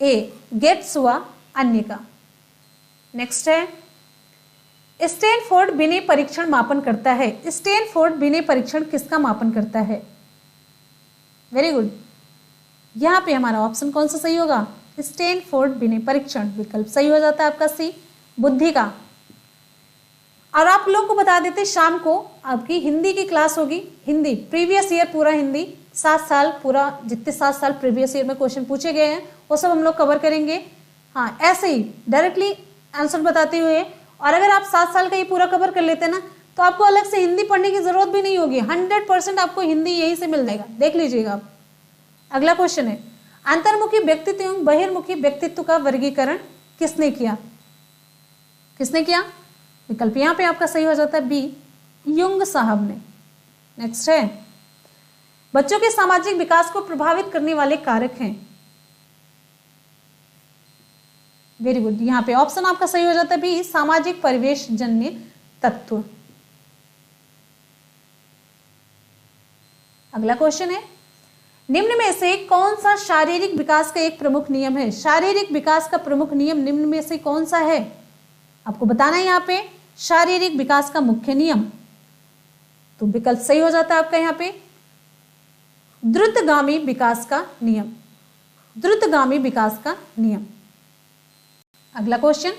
ए, गेट्स हुआ अन्य का। नेक्स्ट है, स्टैनफोर्ड बिने परीक्षण मापन करता है। स्टैनफोर्ड बिने परीक्षण किसका मापन करता है? Very good. यहां पे हमारा ऑप्शन कौन सा सही होगा? स्टैनफोर्ड बिने परीक्षण। विकल्प सही हो जाता है आपका सी, बुद्धि का। और आप लोग को बता देते, शाम को आपकी हिंदी की क्लास होगी। हिंदी प्रीवियस ईयर पूरा हिंदी 7 साल पूरा, जितने 7 साल प्रीवियस ईयर में क्वेश्चन पूछे गए हैं वो सब हम लोग कवर करेंगे। हाँ, ऐसे ही डायरेक्टली आंसर बताते हुए। और अगर आप 7 साल का ये पूरा कवर कर लेते ना, तो आपको अलग से हिंदी पढ़ने की जरूरत भी नहीं होगी। 100% आपको हिंदी यहीं से मिल जाएगा। देख लीजिएगा आप। अगला क्वेश्चन है, अंतर्मुखी व्यक्तित्व एवं बहिर्मुखी व्यक्तित्व का वर्गीकरण किसने किया? किसने किया? विकल्प यहाँ पे आपका सही हो जाता है बी, युंग साहब ने। नेक्स्ट है, बच्चों के सामाजिक विकास को प्रभावित करने वाले कारक हैं। Very good. यहाँ पे ऑप्शन आपका सही हो जाता है बी, सामाजिक परिवेश जन्य तत्व। अगला क्वेश्चन है, निम्न में से कौन सा शारीरिक विकास का एक प्रमुख नियम है? शारीरिक विकास का प्रमुख नियम निम्न में से कौन सा है? आपको बताना है यहाँ पे शारीरिक विकास का मुख्य नियम। तो विकल्प सही हो जाता है आपका यहाँ पे द्रुतगामी विकास का नियम। द्रुतगामी विकास का नियम। अगला क्वेश्चन,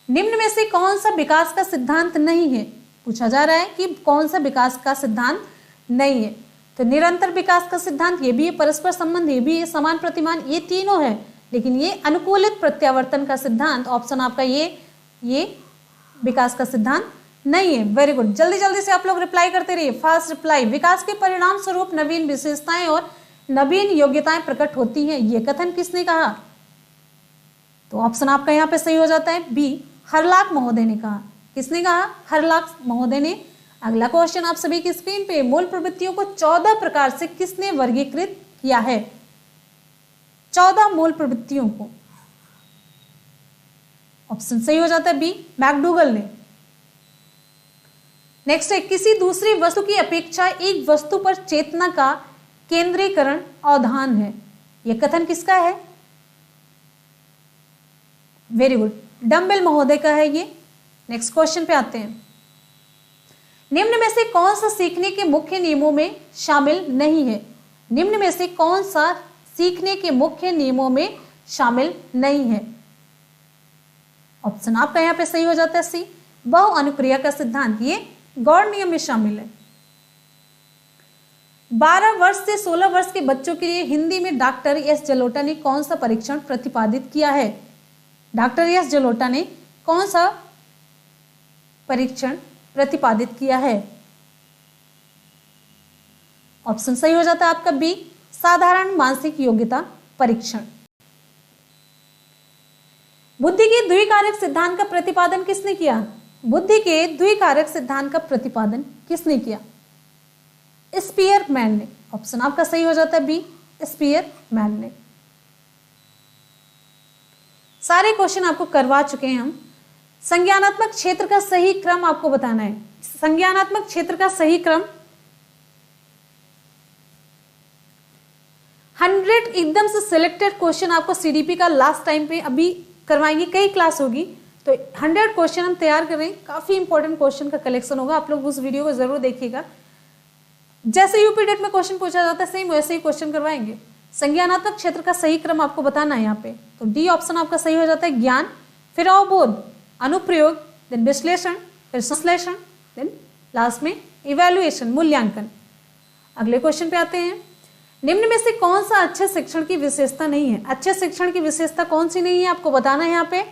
निम्न में से कौन सा विकास का सिद्धांत नहीं है? पूछा जा रहा है कि कौन सा विकास का सिद्धांत नहीं है। तो निरंतर विकास का सिद्धांत, ये भी है परस्पर संबंध, ये भी है समान प्रतिमान, ये तीनों है। लेकिन ये अनुकूलित प्रत्यावर्तन का सिद्धांत, ऑप्शन आपका ये विकास का सिद्धांत नहीं है। Very good. जल्दी जल्दी से आप लोग रिप्लाई करते रहिए, फास्ट रिप्लाई। विकास के परिणाम स्वरूप नवीन विशेषताएं और नवीन योग्यताएं प्रकट होती हैं, ये कथन किसने कहा? तो ऑप्शन आपका यहाँ पे सही हो जाता है बी, हरलाख महोदय ने कहा। किसने कहा? हरलाख महोदय ने। अगला क्वेश्चन आप सभी की स्क्रीन पे, मूल प्रवृत्तियों को 14 प्रकार से किसने वर्गीकृत किया है? 14 मूल प्रवृत्तियों को। ऑप्शन सही हो जाता है बी, मैकडूगल ने। नेक्स्ट है, किसी दूसरी वस्तु की अपेक्षा एक वस्तु पर चेतना का केंद्रीकरण अवधान है, यह कथन किसका है? वेरी गुड, डम्बेल महोदय का है ये। नेक्स्ट क्वेश्चन पे आते हैं, निम्न में से कौन सा सीखने के मुख्य नियमों में शामिल नहीं है? निम्न में से कौन सा सीखने के मुख्य नियमों में शामिल नहीं है? ऑप्शन आपका यहाँ पे सही हो जाता है सी, बहु अनुक्रिया का सिद्धांत, ये गौड़ नियम में शामिल है। 12 वर्ष से 16 वर्ष के बच्चों के लिए हिंदी में डॉक्टर एस जलोटा ने कौन सा परीक्षण प्रतिपादित किया है? डॉक्टर एस जलोटा ने कौन सा परीक्षण प्रतिपादित किया है? ऑप्शन सही हो जाता है आपका बी, साधारण मानसिक योग्यता परीक्षण। बुद्धि के द्विकारक सिद्धांत का प्रतिपादन किसने किया? बुद्धि के द्विकारक सिद्धांत का प्रतिपादन किसने किया? स्पीयरमैन ने। ऑप्शन आपका सही हो जाता है बी, स्पीयरमैन ने। सारे क्वेश्चन आपको करवा चुके हैं हम। संज्ञानात्मक क्षेत्र का सही क्रम आपको बताना है। संज्ञानात्मक क्षेत्र का सही क्रम 100 एकदम से सिलेक्टेड क्वेश्चन आपको सीडीपी का लास्ट टाइम पे अभी करवाएंगे, कई क्लास होगी तो 100 क्वेश्चन हम तैयार कर रहे हैं। काफी इंपॉर्टेंट क्वेश्चन का कलेक्शन होगा, आप लोग उस वीडियो को जरूर देखिएगा। जैसे यूपी डेट में क्वेश्चन पूछा जाता है सेम वैसे ही क्वेश्चन करवाएंगे। संज्ञानात्मक क्षेत्र का सही क्रम आपको बताना है यहाँ पे, तो डी ऑप्शन आपका सही हो जाता है, ज्ञान, फिर अवबोध, अनुप्रयोग, देन विश्लेषण, फिर संश्लेषण, देन लास्ट में इवैल्यूएशन, मूल्यांकन। अगले क्वेश्चन पे आते हैं। निम्न में से कौन सा अच्छे शिक्षण की विशेषता नहीं है? अच्छे शिक्षण की विशेषता कौन सी नहीं है आपको बताना है यहाँ पे।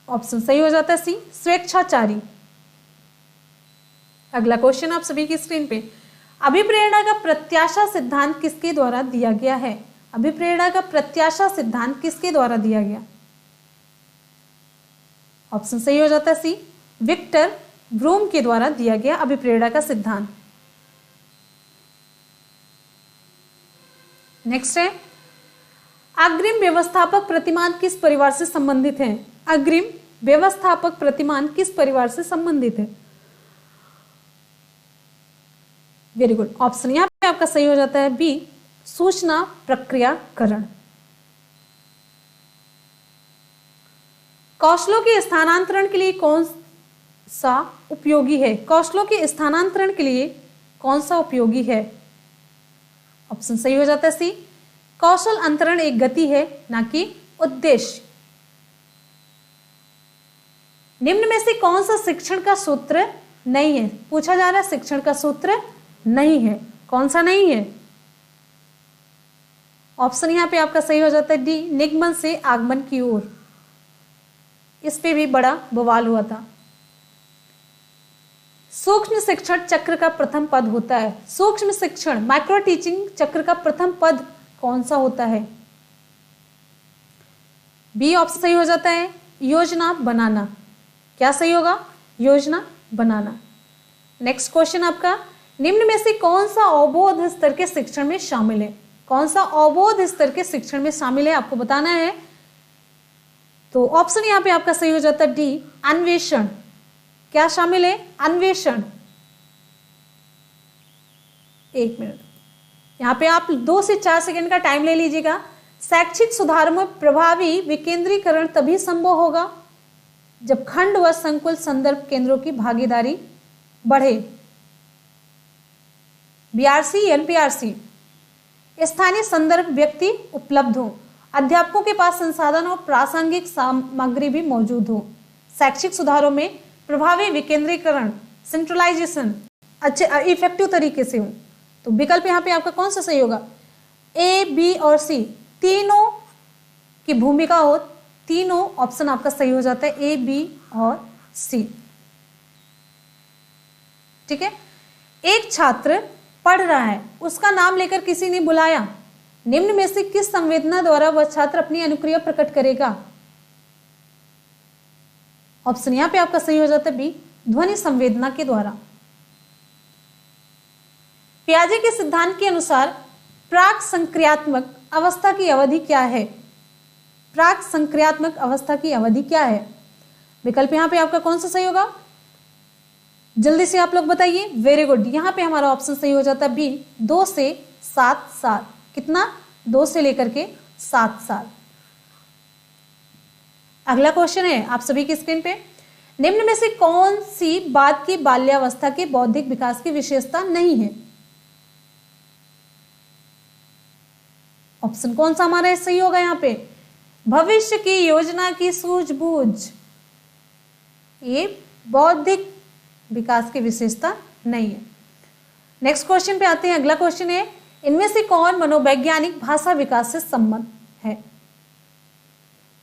ऑप्शन सही हो जाता है सी, स्वेच्छाचारी। अगला क्वेश्चन आप सभी की स्क्रीन पे, अभिप्रेरणा का प्रत्याशा सिद्धांत किसके द्वारा दिया गया है? अभिप्रेरणा का प्रत्याशा सिद्धांत किसके द्वारा दिया गया? ऑप्शन सही हो जाता है सी, विक्टर ब्रूम के द्वारा दिया गया अभिप्रेरणा का सिद्धांत। नेक्स्ट है, अग्रिम व्यवस्थापक प्रतिमान किस परिवार से संबंधित है? अग्रिम व्यवस्थापक प्रतिमान किस परिवार से संबंधित है? वेरी गुड, ऑप्शन यहां पे आपका सही हो जाता है बी, सूचना प्रक्रियाकरण। कौशलों के स्थानांतरण के लिए कौन सा उपयोगी है? कौशलों के स्थानांतरण के लिए कौन सा उपयोगी है? ऑप्शन सही हो जाता है सी, कौशल अंतरण एक गति है ना कि उद्देश्य। निम्न में से कौन सा शिक्षण का सूत्र नहीं है? पूछा जा रहा है शिक्षण का सूत्र नहीं है, कौन सा नहीं है? ऑप्शन यहां पे आपका सही हो जाता है डी, निगमन से आगमन की ओर। इस पे भी बड़ा बवाल हुआ था। सूक्ष्म शिक्षण चक्र का प्रथम पद होता है। सूक्ष्म शिक्षण माइक्रो टीचिंग चक्र का प्रथम पद कौन सा होता है? बी ऑप्शन सही हो जाता है, योजना बनाना। क्या सही होगा? योजना बनाना। नेक्स्ट क्वेश्चन आपका, निम्न में से कौन सा अवबोध स्तर के शिक्षण में शामिल है? कौन सा अवबोध स्तर के शिक्षण में शामिल है आपको बताना है। तो ऑप्शन यहां पे आपका सही हो जाता है डी, अन्वेषण। क्या शामिल है? अन्वेषण। एक मिनट, यहां पे आप 2 से 4 सेकंड का टाइम ले लीजिएगा। शैक्षिक सुधार में प्रभावी विकेंद्रीकरण तभी संभव होगा जब खंड व संकुल संदर्भ केंद्रों की भागीदारी बढ़े। बीआरसी, एनपीआरसी, स्थानीय संदर्भ व्यक्ति उपलब्ध हो, अध्यापकों के पास संसाधन और प्रासंगिक सामग्री भी मौजूद हो, शैक्षिक सुधारों में प्रभावी विकेंद्रीकरण, सेंट्रलाइजेशन अच्छे इफेक्टिव तरीके से हो। तो विकल्प यहाँ पे आपका कौन सा सही होगा? ए, बी और सी तीनों की भूमिका हो। तीनों ऑप्शन आपका सही हो जाता है, ए, बी और सी। ठीक है। एक छात्र पढ़ रहा है, उसका नाम लेकर किसी ने बुलाया। निम्न में से किस संवेदना द्वारा वह छात्र अपनी अनुक्रिया प्रकट करेगा? ऑप्शन यहां पे आपका सही हो जाता है बी, ध्वनि संवेदना के द्वारा। पियाजे के सिद्धांत के अनुसार प्राक संक्रियात्मक अवस्था की अवधि क्या है? प्राक संक्रियात्मक अवस्था की अवधि क्या है? विकल्प यहां पे आपका कौन सा सही होगा? जल्दी से आप लोग बताइए। वेरी गुड, यहां पे हमारा ऑप्शन सही हो जाता है बी, 2 से 7 साल। कितना? 2 से लेकर के 7 साल। अगला क्वेश्चन है आप सभी की स्क्रीन पे, निम्न में से कौन सी बाद की बाल्यावस्था के बौद्धिक विकास की विशेषता नहीं है? ऑप्शन कौन सा हमारा सही होगा यहाँ पे? भविष्य की योजना की सूझबूझ, ये बौद्धिक विकास की विशेषता नहीं है। नेक्स्ट क्वेश्चन पे आते हैं। अगला क्वेश्चन है, इनमें से कौन मनोवैज्ञानिक भाषा विकास से संबंध है?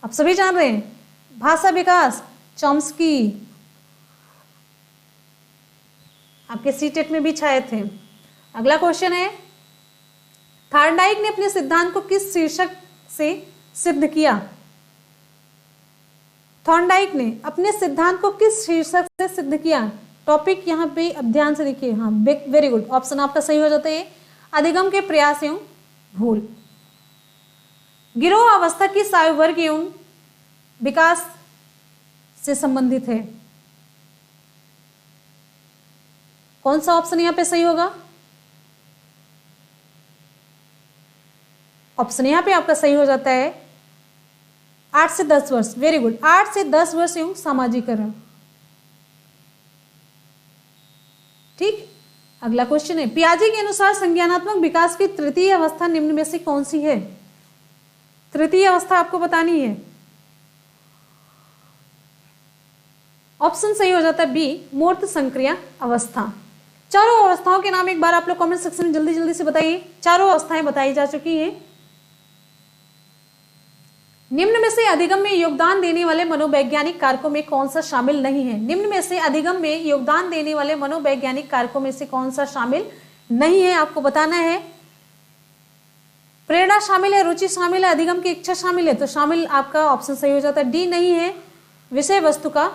आप सभी जान रहे हैं भाषा विकास, चॉम्स्की आपके सीटेट में भी छाए थे। अगला क्वेश्चन है, थॉर्नडाइक ने अपने सिद्धांत को किस शीर्षक से सिद्ध किया? थॉर्नडाइक ने अपने सिद्धांत को किस शीर्षक से सिद्ध किया? टॉपिक यहाँ पे अब ध्यान से देखिए। हाँ, वेरी गुड, ऑप्शन आपका सही हो जाता है, अधिगम के प्रयास एवं भूल। गिरोह अवस्था की आयु वर्ग एवं विकास से संबंधित है। कौन सा ऑप्शन यहां पे सही होगा? ऑप्शन यहां पे आपका सही हो जाता है 8 से 10 वर्ष। वेरी गुड, 8 से 10 वर्ष एवं सामाजिकरण। ठीक। अगला क्वेश्चन है, पियाजे के अनुसार संज्ञानात्मक विकास की तृतीय अवस्था निम्न में से कौन सी है? तृतीय अवस्था आपको बतानी है। ऑप्शन सही हो जाता है बी, मूर्त संक्रिया अवस्था। चारों अवस्थाओं के नाम एक बार आप लोग कमेंट सेक्शन में जल्दी जल्दी से बताइए। चारों अवस्थाएं बताई जा चुकी हैं। निम्न में से अधिगम में योगदान देने वाले मनोवैज्ञानिक कारकों में कौन सा शामिल नहीं है? निम्न में से अधिगम में योगदान देने वाले मनोवैज्ञानिक कारकों में से कौन सा शामिल नहीं है? आपको बताना है। प्रेरणा शामिल है, रुचि शामिल है, अधिगम की इच्छा शामिल है, तो शामिल आपका ऑप्शन सही हो जाता है डी नहीं है। विषय वस्तु का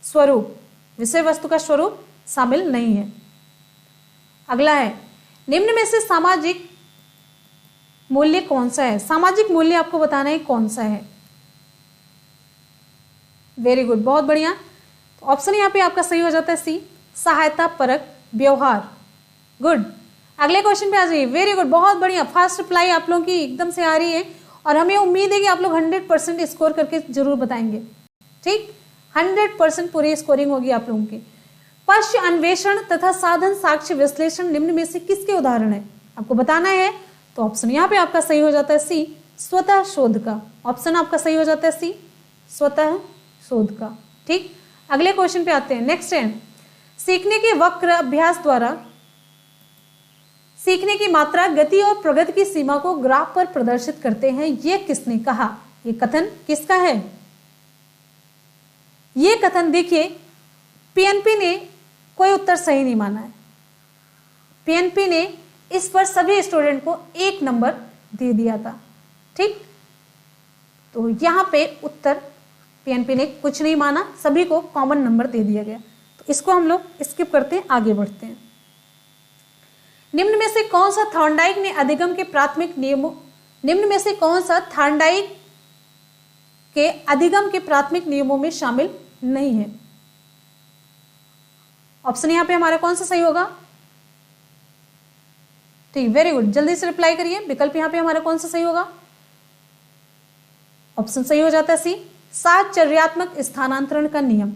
स्वरूप, विषय वस्तु का स्वरूप शामिल नहीं है। अगला है, निम्न में से सामाजिक मूल्य कौन सा है? सामाजिक मूल्य आपको बताना है कौन सा है। वेरी गुड, बहुत बढ़िया। ऑप्शन यहाँ पे आपका सही हो जाता है सी, सहायता परक व्यवहार। गुड, अगले क्वेश्चन पे आ जाइए। वेरी गुड, बहुत बढ़िया, फास्ट रिप्लाई आप लोगों की एकदम से आ रही है और हमें उम्मीद है कि आप लोग 100% स्कोर करके जरूर बताएंगे। ठीक, 100% पूरी स्कोरिंग होगी आप लोगों की। पश्च अन्वेषण तथा साधन साक्ष्य विश्लेषण निम्न में से किसके उदाहरण है? आपको बताना है, तो ऑप्शन यहाँ पे आपका सही हो जाता है सी, स्वतः शोध का। ऑप्शन आपका सही हो जाता है सी, स्वतः शोध का। ठीक, अगले क्वेश्चन पे आते हैं। नेक्स्ट है, सीखने के वक्र अभ्यास द्वारा सीखने की मात्रा, गति और प्रगति की सीमा को ग्राफ पर प्रदर्शित करते हैं, यह किसने कहा? यह कथन किसका है? यह कथन देखिए, पीएनपी ने कोई उत्तर सही नहीं माना है। पीएनपी ने इस पर सभी स्टूडेंट को 1 नंबर दे दिया था। ठीक, तो यहां पे उत्तर पीएनपी ने कुछ नहीं माना, सभी को कॉमन नंबर दे दिया गया। तो इसको हम लोग स्किप करते हैं, आगे बढ़ते हैं। निम्न में से कौन सा थॉर्नडाइक ने अधिगम के प्राथमिक नियमों, निम्न में से कौन सा थॉर्नडाइक के अधिगम के प्राथमिक नियमों में शामिल नहीं है? ऑप्शन यहां पे हमारा कौन सा सही होगा? ठीक, वेरी गुड, जल्दी से रिप्लाई करिए। विकल्प यहां पे हमारा कौन सा सही होगा? ऑप्शन सही हो जाता है सी, साहचर्यात्मक स्थानांतरण का नियम।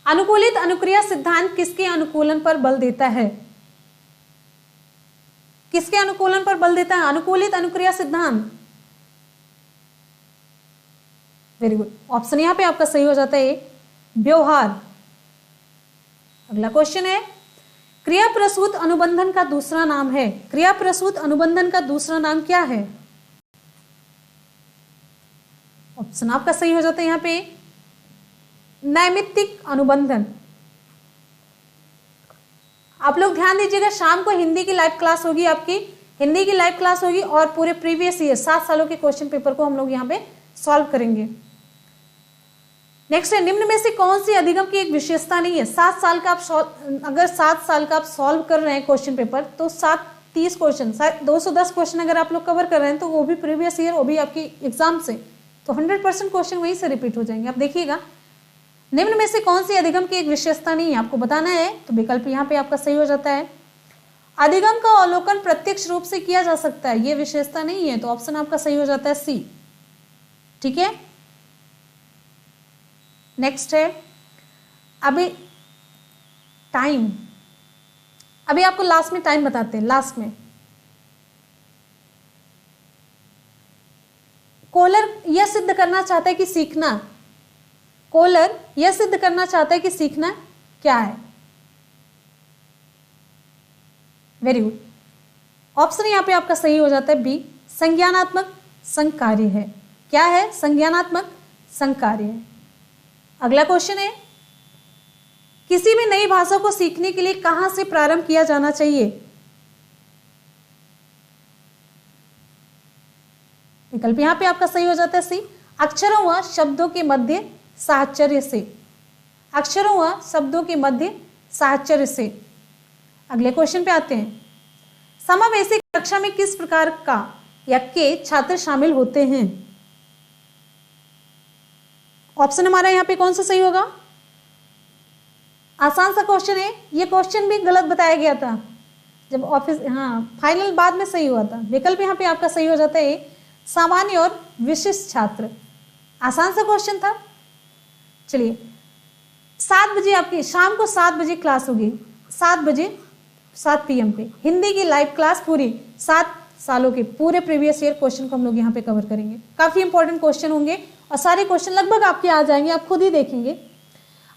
अनुकूलित अनुक्रिया सिद्धांत किसके अनुकूलन पर बल देता है? किसके अनुकूलन पर बल देता है? अनुकूलित अनुक्रिया सिद्धांत। वेरी गुड, ऑप्शन यहां पे आपका सही हो जाता है व्यवहार। अगला क्वेश्चन है, क्रिया प्रसूत अनुबंधन का दूसरा नाम है। क्रिया प्रसूत अनुबंधन का दूसरा नाम क्या है? ऑप्शन आपका सही हो जाता है यहां पे नैमित्तिक अनुबंधन। आप लोग ध्यान दीजिएगा, शाम को हिंदी की लाइव क्लास होगी, आपकी हिंदी की लाइव क्लास होगी और पूरे प्रीवियस ईयर 7 सालों के क्वेश्चन पेपर को हम लोग यहाँ पे सॉल्व करेंगे। नेक्स्ट है, निम्न में से कौन सी अधिगम की एक विशेषता नहीं है? 7 साल का आप अगर 7 साल का आप सॉल्व कर रहे हैं क्वेश्चन पेपर, तो 30 क्वेश्चन, 210 क्वेश्चन अगर आप लोग कवर कर रहे हैं, तो वो भी प्रीवियस ईयर, वो भी आपकी एग्जाम से, तो 100% क्वेश्चन वहीं से रिपीट हो जाएंगे। आप देखिएगा, निम्न में से कौन सी अधिगम की एक विशेषता नहीं है? आपको बताना है, तो विकल्प यहाँ पे आपका सही हो जाता है अधिगम का अवलोकन प्रत्यक्ष रूप से किया जा सकता है, ये विशेषता नहीं है, तो ऑप्शन आपका सही हो जाता है सी। ठीक है, नेक्स्ट है, अभी टाइम, अभी आपको लास्ट में टाइम बताते हैं। लास्ट में कोलर यह सिद्ध करना चाहता है कि सीखना, कोलर यह सिद्ध करना चाहता है कि सीखना क्या है? वेरी गुड, ऑप्शन यहां पे आपका सही हो जाता है बी, संज्ञानात्मक संकार्य है। क्या है? संज्ञानात्मक संकार्य है। अगला क्वेश्चन है, किसी भी नई भाषा को सीखने के लिए कहां से प्रारंभ किया जाना चाहिए? विकल्प यहां पे आपका सही हो जाता है सी, अक्षरों व शब्दों के मध्य साहचर्य से। अक्षरों व शब्दों के मध्य साहचर्य से। अगले क्वेश्चन पे आते हैं, समावेशी कक्षा में किस प्रकार का या के छात्र शामिल होते हैं? ऑप्शन हमारा यहाँ पे कौन सा सही होगा? आसान सा क्वेश्चन है, ये क्वेश्चन भी गलत बताया गया था जब ऑफिस, हाँ फाइनल बाद में सही हुआ था। विकल्प यहाँ पे आपका सही हो जाता है सामान्य और विशिष्ट छात्र। आसान सा क्वेश्चन था। चलिए, 7 बजे आपकी शाम को 7 बजे क्लास होगी, 7 बजे 7 PM पे हिंदी की लाइव क्लास, पूरी 7 सालों के पूरे प्रीवियस ईयर क्वेश्चन को हम लोग यहाँ पे कवर करेंगे। काफी इंपॉर्टेंट क्वेश्चन होंगे और सारे क्वेश्चन लगभग आपके आ जाएंगे, आप खुद ही देखेंगे।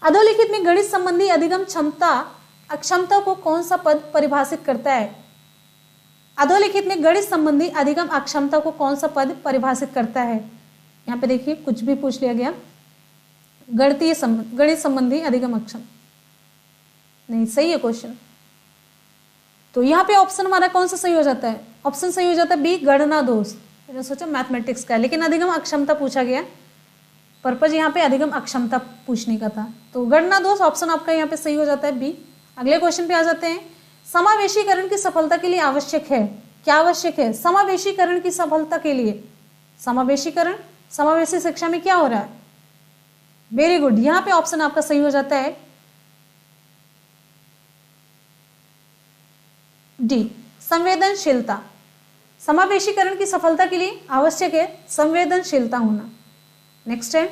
अधोलिखित में गणित संबंधी अधिगम क्षमता अक्षमता को कौन सा पद परिभाषित करता है? अधोलिखित में गणित संबंधी अधिगम अक्षमता को कौन सा पद परिभाषित करता है? यहाँ पे देखिए कुछ भी पूछ लिया गया, गणित संबंधी अधिगम अक्षम नहीं सही है क्वेश्चन। तो यहाँ पे ऑप्शन हमारा कौन सा सही हो जाता है? ऑप्शन सही हो जाता है बी, गणना दोष। मैंने सोचा मैथमेटिक्स का है, लेकिन अधिगम अक्षमता पूछा गया, पर्पज यहाँ पे अधिगम अक्षमता पूछने का था, तो गणना दोष ऑप्शन आपका यहाँ पे सही हो जाता है बी। अगले क्वेश्चन पे आ जाते हैं। समावेशीकरण की सफलता के लिए आवश्यक है, क्या आवश्यक है? समावेशीकरण की सफलता के लिए, समावेशीकरण समावेशी शिक्षा में क्या हो रहा है? वेरी गुड, यहाँ पे ऑप्शन आपका सही हो जाता है डी, संवेदनशीलता। समावेशीकरण की सफलता के लिए आवश्यक है संवेदनशीलता होना। नेक्स्ट है